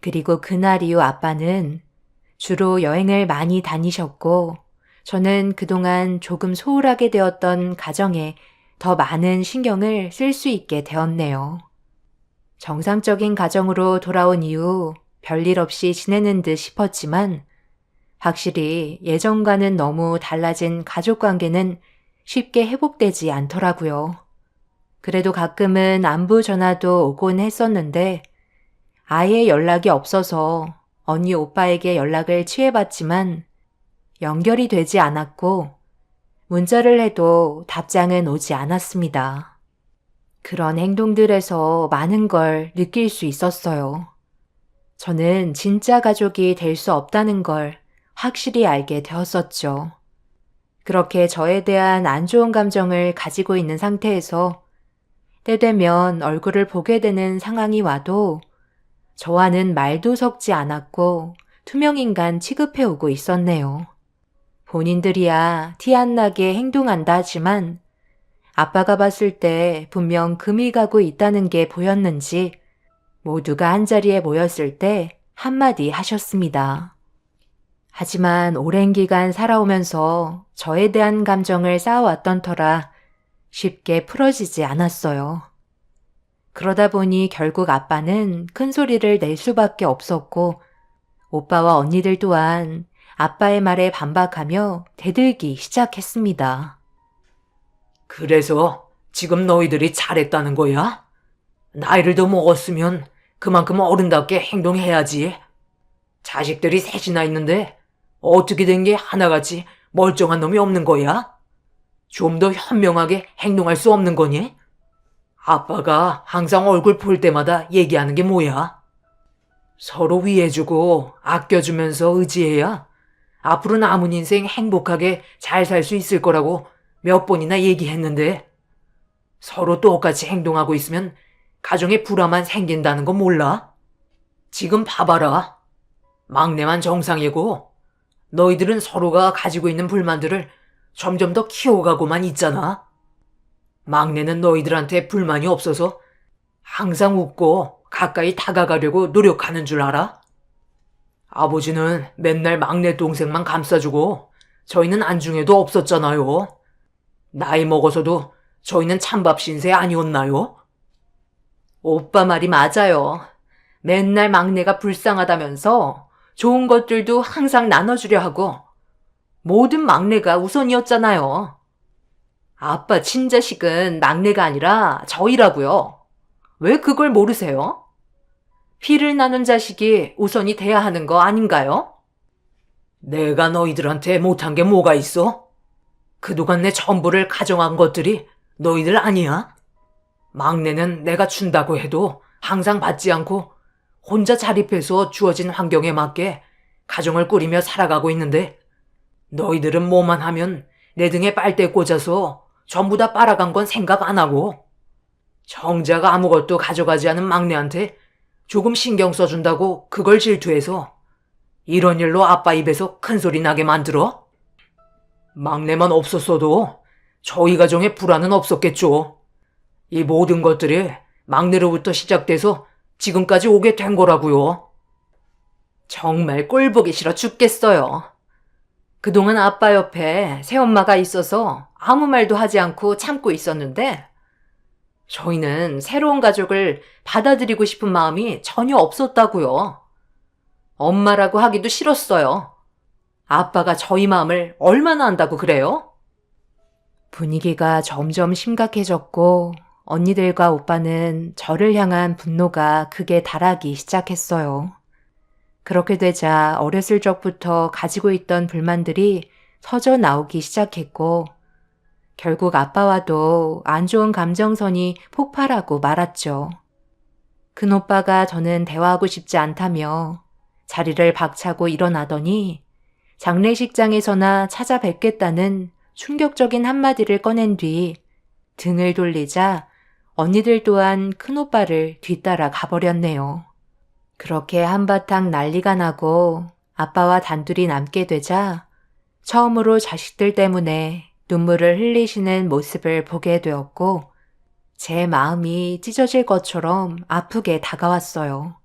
그리고 그날 이후 아빠는 주로 여행을 많이 다니셨고 저는 그동안 조금 소홀하게 되었던 가정에 더 많은 신경을 쓸 수 있게 되었네요. 정상적인 가정으로 돌아온 이후 별일 없이 지내는 듯 싶었지만 확실히 예전과는 너무 달라진 가족 관계는 쉽게 회복되지 않더라고요. 그래도 가끔은 안부 전화도 오곤 했었는데 아예 연락이 없어서 언니 오빠에게 연락을 취해봤지만 연결이 되지 않았고 문자를 해도 답장은 오지 않았습니다. 그런 행동들에서 많은 걸 느낄 수 있었어요. 저는 진짜 가족이 될 수 없다는 걸 확실히 알게 되었었죠. 그렇게 저에 대한 안 좋은 감정을 가지고 있는 상태에서 때 되면 얼굴을 보게 되는 상황이 와도 저와는 말도 섞지 않았고 투명인간 취급해오고 있었네요. 본인들이야 티 안 나게 행동한다 하지만 아빠가 봤을 때 분명 금이 가고 있다는 게 보였는지 모두가 한자리에 모였을 때 한마디 하셨습니다. 하지만 오랜 기간 살아오면서 저에 대한 감정을 쌓아왔던 터라 쉽게 풀어지지 않았어요. 그러다 보니 결국 아빠는 큰 소리를 낼 수밖에 없었고 오빠와 언니들 또한 아빠의 말에 반박하며 대들기 시작했습니다. 그래서 지금 너희들이 잘했다는 거야? 나이를 더 먹었으면 그만큼 어른답게 행동해야지. 자식들이 셋이나 있는데 어떻게 된 게 하나같이 멀쩡한 놈이 없는 거야? 좀 더 현명하게 행동할 수 없는 거니? 아빠가 항상 얼굴 볼 때마다 얘기하는 게 뭐야? 서로 위해주고 아껴주면서 의지해야 앞으로 남은 인생 행복하게 잘 살 수 있을 거라고 몇 번이나 얘기했는데 서로 똑같이 행동하고 있으면 가정에 불화만 생긴다는 거 몰라? 지금 봐봐라. 막내만 정상이고 너희들은 서로가 가지고 있는 불만들을 점점 더 키워가고만 있잖아. 막내는 너희들한테 불만이 없어서 항상 웃고 가까이 다가가려고 노력하는 줄 알아? 아버지는 맨날 막내 동생만 감싸주고 저희는 안중에도 없었잖아요. 나이 먹어서도 저희는 찬밥 신세 아니었나요? 오빠 말이 맞아요. 맨날 막내가 불쌍하다면서 좋은 것들도 항상 나눠주려 하고 모든 막내가 우선이었잖아요. 아빠 친자식은 막내가 아니라 저희라고요. 왜 그걸 모르세요? 피를 나눈 자식이 우선이 돼야 하는 거 아닌가요? 내가 너희들한테 못한 게 뭐가 있어? 그동안 내 전부를 가져간 것들이 너희들 아니야? 막내는 내가 준다고 해도 항상 받지 않고 혼자 자립해서 주어진 환경에 맞게 가정을 꾸리며 살아가고 있는데 너희들은 뭐만 하면 내 등에 빨대 꽂아서 전부 다 빨아간 건 생각 안 하고 정작 아무것도 가져가지 않은 막내한테 조금 신경 써준다고 그걸 질투해서 이런 일로 아빠 입에서 큰 소리 나게 만들어? 막내만 없었어도 저희 가정에 불화는 없었겠죠. 이 모든 것들이 막내로부터 시작돼서 지금까지 오게 된 거라고요. 정말 꼴보기 싫어 죽겠어요. 그동안 아빠 옆에 새엄마가 있어서 아무 말도 하지 않고 참고 있었는데 저희는 새로운 가족을 받아들이고 싶은 마음이 전혀 없었다고요. 엄마라고 하기도 싫었어요. 아빠가 저희 마음을 얼마나 안다고 그래요? 분위기가 점점 심각해졌고 언니들과 오빠는 저를 향한 분노가 극에 달하기 시작했어요. 그렇게 되자 어렸을 적부터 가지고 있던 불만들이 터져 나오기 시작했고 결국 아빠와도 안 좋은 감정선이 폭발하고 말았죠. 큰오빠가 저는 대화하고 싶지 않다며 자리를 박차고 일어나더니 장례식장에서나 찾아뵙겠다는 충격적인 한마디를 꺼낸 뒤 등을 돌리자 언니들 또한 큰오빠를 뒤따라 가버렸네요. 그렇게 한바탕 난리가 나고 아빠와 단둘이 남게 되자 처음으로 자식들 때문에 눈물을 흘리시는 모습을 보게 되었고 제 마음이 찢어질 것처럼 아프게 다가왔어요.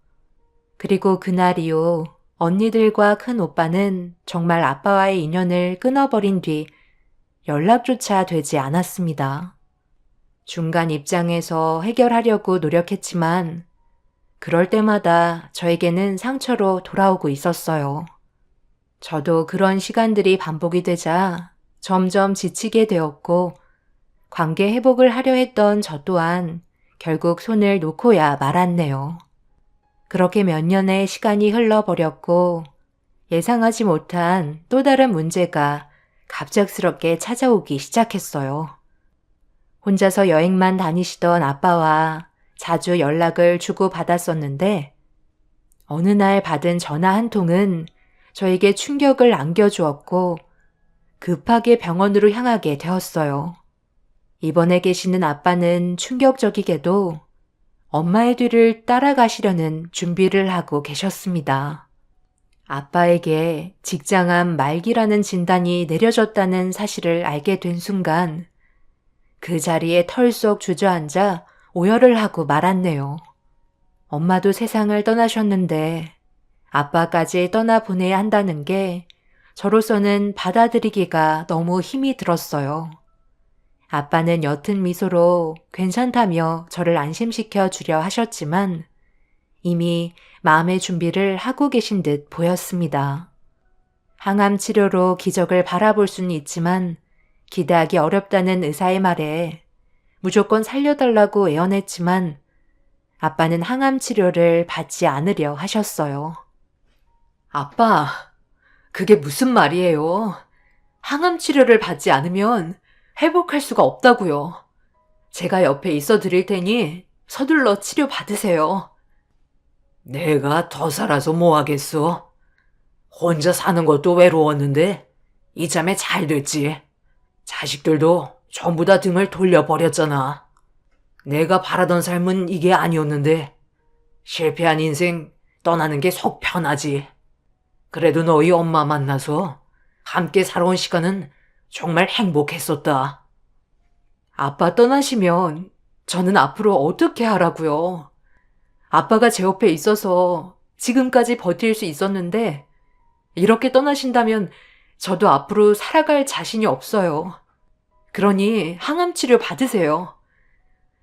그리고 그날 이후 언니들과 큰 오빠는 정말 아빠와의 인연을 끊어버린 뒤 연락조차 되지 않았습니다. 중간 입장에서 해결하려고 노력했지만 그럴 때마다 저에게는 상처로 돌아오고 있었어요. 저도 그런 시간들이 반복이 되자 점점 지치게 되었고 관계 회복을 하려 했던 저 또한 결국 손을 놓고야 말았네요. 그렇게 몇 년의 시간이 흘러버렸고 예상하지 못한 또 다른 문제가 갑작스럽게 찾아오기 시작했어요. 혼자서 여행만 다니시던 아빠와 자주 연락을 주고받았었는데 어느 날 받은 전화 한 통은 저에게 충격을 안겨주었고 급하게 병원으로 향하게 되었어요. 입원해 계시는 아빠는 충격적이게도 엄마의 뒤를 따라가시려는 준비를 하고 계셨습니다. 아빠에게 직장암 말기라는 진단이 내려졌다는 사실을 알게 된 순간 그 자리에 털썩 주저앉아 오열을 하고 말았네요. 엄마도 세상을 떠나셨는데 아빠까지 떠나보내야 한다는 게 저로서는 받아들이기가 너무 힘이 들었어요. 아빠는 옅은 미소로 괜찮다며 저를 안심시켜 주려 하셨지만 이미 마음의 준비를 하고 계신 듯 보였습니다. 항암 치료로 기적을 바라볼 수는 있지만 기대하기 어렵다는 의사의 말에 무조건 살려달라고 애원했지만 아빠는 항암 치료를 받지 않으려 하셨어요. 아빠, 그게 무슨 말이에요? 항암 치료를 받지 않으면 회복할 수가 없다고요. 제가 옆에 있어 드릴 테니 서둘러 치료 받으세요. 내가 더 살아서 뭐 하겠어? 혼자 사는 것도 외로웠는데 이참에 잘 됐지. 자식들도 전부 다 등을 돌려버렸잖아. 내가 바라던 삶은 이게 아니었는데 실패한 인생 떠나는 게 속 편하지. 그래도 너희 엄마 만나서 함께 살아온 시간은 정말 행복했었다. 아빠 떠나시면 저는 앞으로 어떻게 하라고요? 아빠가 제 옆에 있어서 지금까지 버틸 수 있었는데 이렇게 떠나신다면 저도 앞으로 살아갈 자신이 없어요. 그러니 항암 치료 받으세요.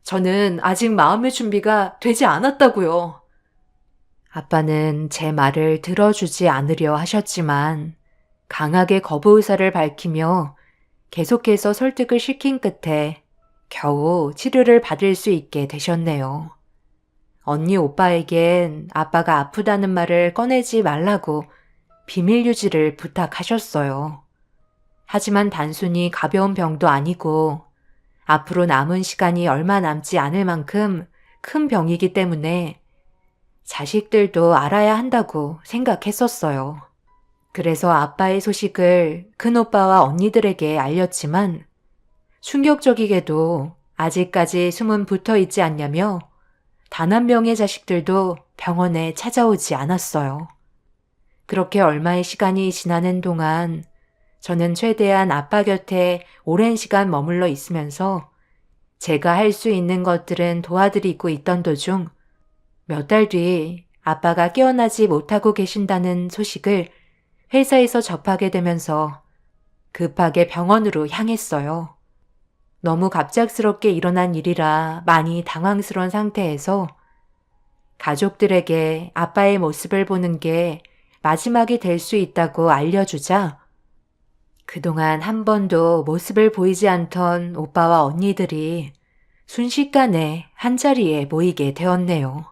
저는 아직 마음의 준비가 되지 않았다고요. 아빠는 제 말을 들어주지 않으려 하셨지만 강하게 거부 의사를 밝히며 계속해서 설득을 시킨 끝에 겨우 치료를 받을 수 있게 되셨네요. 언니 오빠에겐 아빠가 아프다는 말을 꺼내지 말라고 비밀 유지를 부탁하셨어요. 하지만 단순히 가벼운 병도 아니고 앞으로 남은 시간이 얼마 남지 않을 만큼 큰 병이기 때문에 자식들도 알아야 한다고 생각했었어요. 그래서 아빠의 소식을 큰오빠와 언니들에게 알렸지만 충격적이게도 아직까지 숨은 붙어 있지 않냐며 단 한 명의 자식들도 병원에 찾아오지 않았어요. 그렇게 얼마의 시간이 지나는 동안 저는 최대한 아빠 곁에 오랜 시간 머물러 있으면서 제가 할 수 있는 것들은 도와드리고 있던 도중 몇 달 뒤 아빠가 깨어나지 못하고 계신다는 소식을 회사에서 접하게 되면서 급하게 병원으로 향했어요. 너무 갑작스럽게 일어난 일이라 많이 당황스러운 상태에서 가족들에게 아빠의 모습을 보는 게 마지막이 될 수 있다고 알려주자 그동안 한 번도 모습을 보이지 않던 오빠와 언니들이 순식간에 한자리에 모이게 되었네요.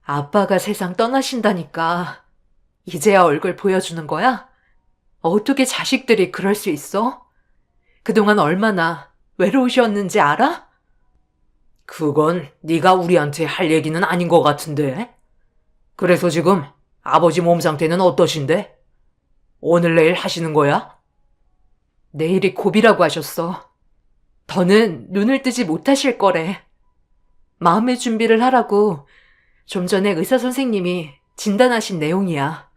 아빠가 세상 떠나신다니까 이제야 얼굴 보여주는 거야? 어떻게 자식들이 그럴 수 있어? 그동안 얼마나 외로우셨는지 알아? 그건 네가 우리한테 할 얘기는 아닌 것 같은데. 그래서 지금 아버지 몸 상태는 어떠신데? 오늘 내일 하시는 거야? 내일이 고비라고 하셨어. 더는 눈을 뜨지 못하실 거래. 마음의 준비를 하라고 좀 전에 의사 선생님이 진단하신 내용이야.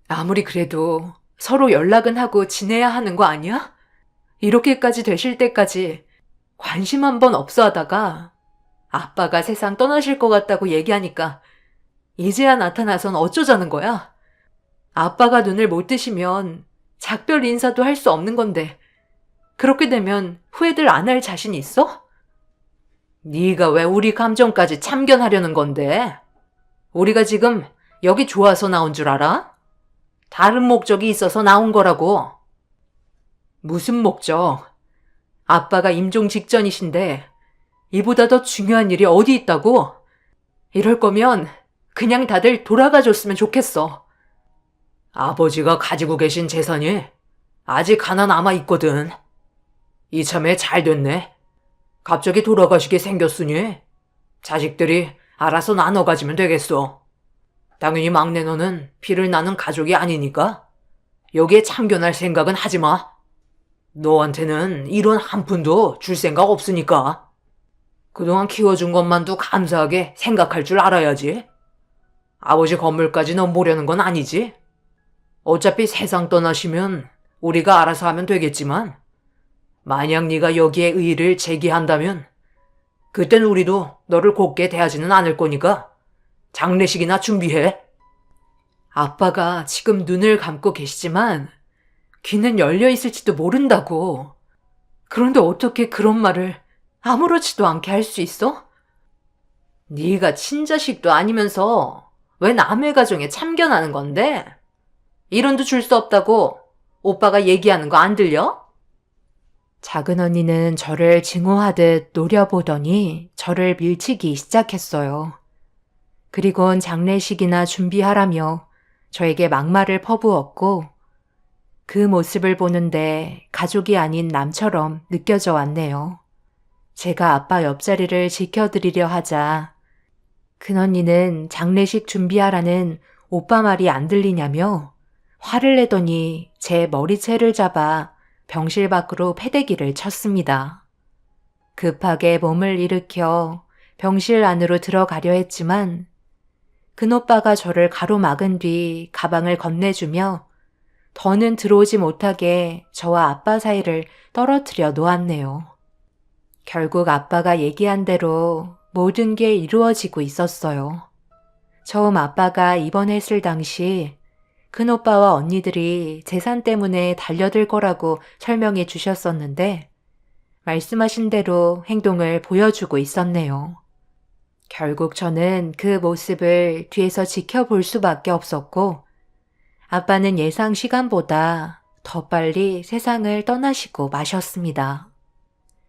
아무리 그래도 서로 연락은 하고 지내야 하는 거 아니야? 이렇게까지 되실 때까지 관심 한 번 없어 하다가 아빠가 세상 떠나실 것 같다고 얘기하니까 이제야 나타나선 어쩌자는 거야? 아빠가 눈을 못 뜨시면 작별 인사도 할 수 없는 건데 그렇게 되면 후회들 안 할 자신 있어? 네가 왜 우리 감정까지 참견하려는 건데? 우리가 지금 여기 좋아서 나온 줄 알아? 다른 목적이 있어서 나온 거라고. 무슨 목적? 아빠가 임종 직전이신데 이보다 더 중요한 일이 어디 있다고? 이럴 거면 그냥 다들 돌아가 줬으면 좋겠어. 아버지가 가지고 계신 재산이 아직 하나 남아있거든. 이참에 잘 됐네. 갑자기 돌아가시게 생겼으니 자식들이 알아서 나눠 가지면 되겠어. 당연히 막내 너는 피를 나눈 가족이 아니니까 여기에 참견할 생각은 하지 마. 너한테는 이런 한 푼도 줄 생각 없으니까. 그동안 키워준 것만도 감사하게 생각할 줄 알아야지. 아버지 건물까지 넘보려는 건 아니지? 어차피 세상 떠나시면 우리가 알아서 하면 되겠지만 만약 네가 여기에 의의를 제기한다면 그땐 우리도 너를 곱게 대하지는 않을 거니까 장례식이나 준비해. 아빠가 지금 눈을 감고 계시지만 귀는 열려 있을지도 모른다고. 그런데 어떻게 그런 말을 아무렇지도 않게 할 수 있어? 네가 친자식도 아니면서 왜 남의 가정에 참견하는 건데? 이론도 줄 수 없다고 오빠가 얘기하는 거 안 들려? 작은 언니는 저를 증오하듯 노려보더니 저를 밀치기 시작했어요. 그리곤 장례식이나 준비하라며 저에게 막말을 퍼부었고 그 모습을 보는데 가족이 아닌 남처럼 느껴져 왔네요. 제가 아빠 옆자리를 지켜드리려 하자 큰언니는 장례식 준비하라는 오빠 말이 안 들리냐며 화를 내더니 제 머리채를 잡아 병실 밖으로 패대기를 쳤습니다. 급하게 몸을 일으켜 병실 안으로 들어가려 했지만 큰오빠가 저를 가로막은 뒤 가방을 건네주며 더는 들어오지 못하게 저와 아빠 사이를 떨어뜨려 놓았네요. 결국 아빠가 얘기한 대로 모든 게 이루어지고 있었어요. 처음 아빠가 입원했을 당시 큰오빠와 언니들이 재산 때문에 달려들 거라고 설명해 주셨었는데 말씀하신 대로 행동을 보여주고 있었네요. 결국 저는 그 모습을 뒤에서 지켜볼 수밖에 없었고 아빠는 예상 시간보다 더 빨리 세상을 떠나시고 마셨습니다.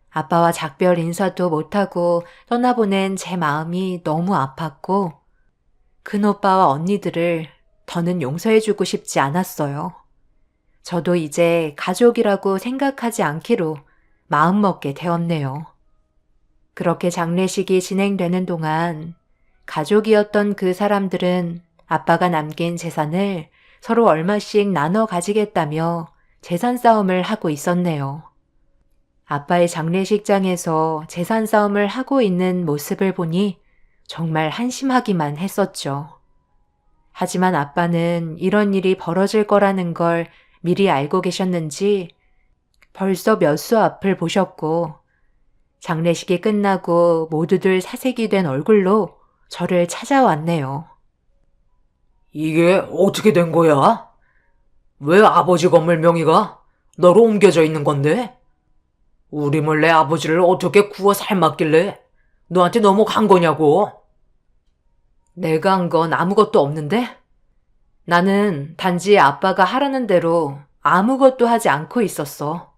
아빠와 작별 인사도 못하고 떠나보낸 제 마음이 너무 아팠고 큰오빠와 언니들을 더는 용서해주고 싶지 않았어요. 저도 이제 가족이라고 생각하지 않기로 마음먹게 되었네요. 그렇게 장례식이 진행되는 동안 가족이었던 그 사람들은 아빠가 남긴 재산을 서로 얼마씩 나눠 가지겠다며 재산 싸움을 하고 있었네요. 아빠의 장례식장에서 재산 싸움을 하고 있는 모습을 보니 정말 한심하기만 했었죠. 하지만 아빠는 이런 일이 벌어질 거라는 걸 미리 알고 계셨는지 벌써 몇 수 앞을 보셨고 장례식이 끝나고 모두들 사색이 된 얼굴로 저를 찾아왔네요. 이게 어떻게 된 거야? 왜 아버지 건물 명의가 너로 옮겨져 있는 건데? 우리 몰래 아버지를 어떻게 구워 삶았길래 너한테 넘어간 거냐고? 내가 한 건 아무것도 없는데? 나는 단지 아빠가 하라는 대로 아무것도 하지 않고 있었어.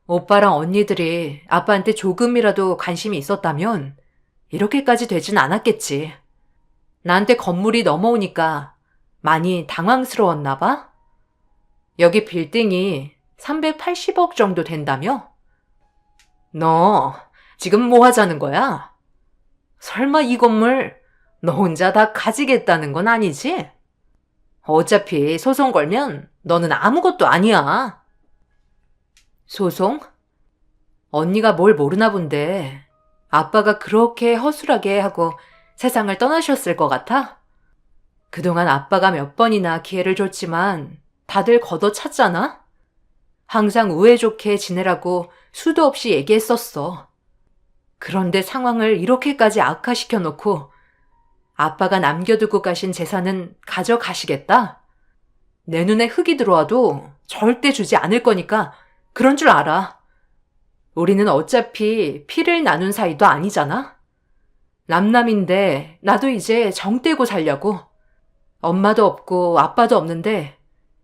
오빠랑 언니들이 아빠한테 조금이라도 관심이 있었다면 이렇게까지 되진 않았겠지. 나한테 건물이 넘어오니까 많이 당황스러웠나 봐? 여기 빌딩이 380억 정도 된다며? 너 지금 뭐 하자는 거야? 설마 이 건물 너 혼자 다 가지겠다는 건 아니지? 어차피 소송 걸면 너는 아무것도 아니야. 소송? 언니가 뭘 모르나 본데 아빠가 그렇게 허술하게 하고 세상을 떠나셨을 것 같아? 그동안 아빠가 몇 번이나 기회를 줬지만 다들 걷어찼잖아? 항상 우애 좋게 지내라고 수도 없이 얘기했었어. 그런데 상황을 이렇게까지 악화시켜놓고 아빠가 남겨두고 가신 재산은 가져가시겠다? 내 눈에 흙이 들어와도 절대 주지 않을 거니까 그런 줄 알아. 우리는 어차피 피를 나눈 사이도 아니잖아? 남남인데 나도 이제 정 떼고 살려고. 엄마도 없고 아빠도 없는데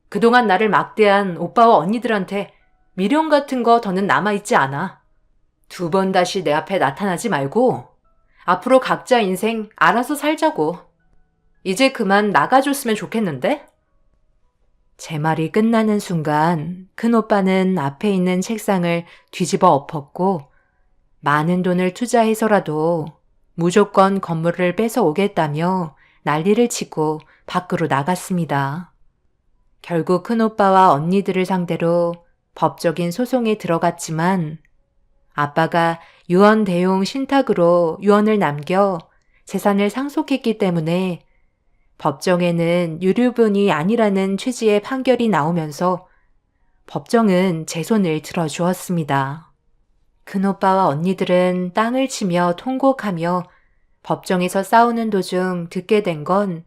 그동안 나를 막대한 오빠와 언니들한테 미련 같은 거 더는 남아있지 않아. 2번 다시 내 앞에 나타나지 말고 앞으로 각자 인생 알아서 살자고. 이제 그만 나가줬으면 좋겠는데? 제 말이 끝나는 순간 큰오빠는 앞에 있는 책상을 뒤집어 엎었고 많은 돈을 투자해서라도 무조건 건물을 뺏어 오겠다며 난리를 치고 밖으로 나갔습니다. 결국 큰오빠와 언니들을 상대로 법적인 소송에 들어갔지만 아빠가 유언 대용 신탁으로 유언을 남겨 재산을 상속했기 때문에 법정에는 유류분이 아니라는 취지의 판결이 나오면서 법정은 제 손을 들어주었습니다. 큰오빠와 언니들은 땅을 치며 통곡하며 법정에서 싸우는 도중 듣게 된 건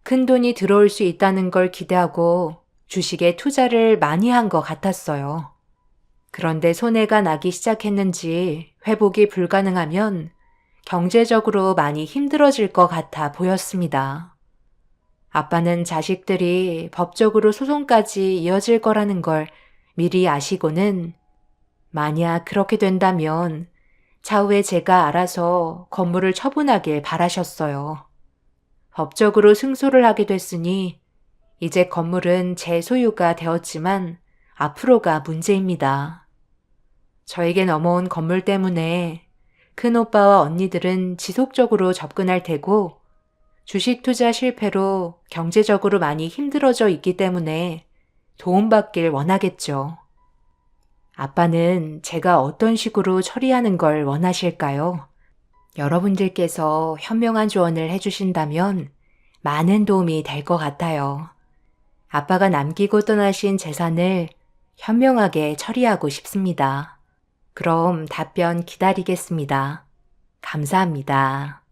큰돈이 들어올 수 있다는 걸 기대하고 주식에 투자를 많이 한 것 같았어요. 그런데 손해가 나기 시작했는지 회복이 불가능하면 경제적으로 많이 힘들어질 것 같아 보였습니다. 아빠는 자식들이 법적으로 소송까지 이어질 거라는 걸 미리 아시고는 만약 그렇게 된다면 차후에 제가 알아서 건물을 처분하길 바라셨어요. 법적으로 승소를 하게 됐으니 이제 건물은 제 소유가 되었지만 앞으로가 문제입니다. 저에게 넘어온 건물 때문에 큰오빠와 언니들은 지속적으로 접근할 테고 주식 투자 실패로 경제적으로 많이 힘들어져 있기 때문에 도움받길 원하겠죠. 아빠는 제가 어떤 식으로 처리하는 걸 원하실까요? 여러분들께서 현명한 조언을 해주신다면 많은 도움이 될 것 같아요. 아빠가 남기고 떠나신 재산을 현명하게 처리하고 싶습니다. 그럼 답변 기다리겠습니다. 감사합니다.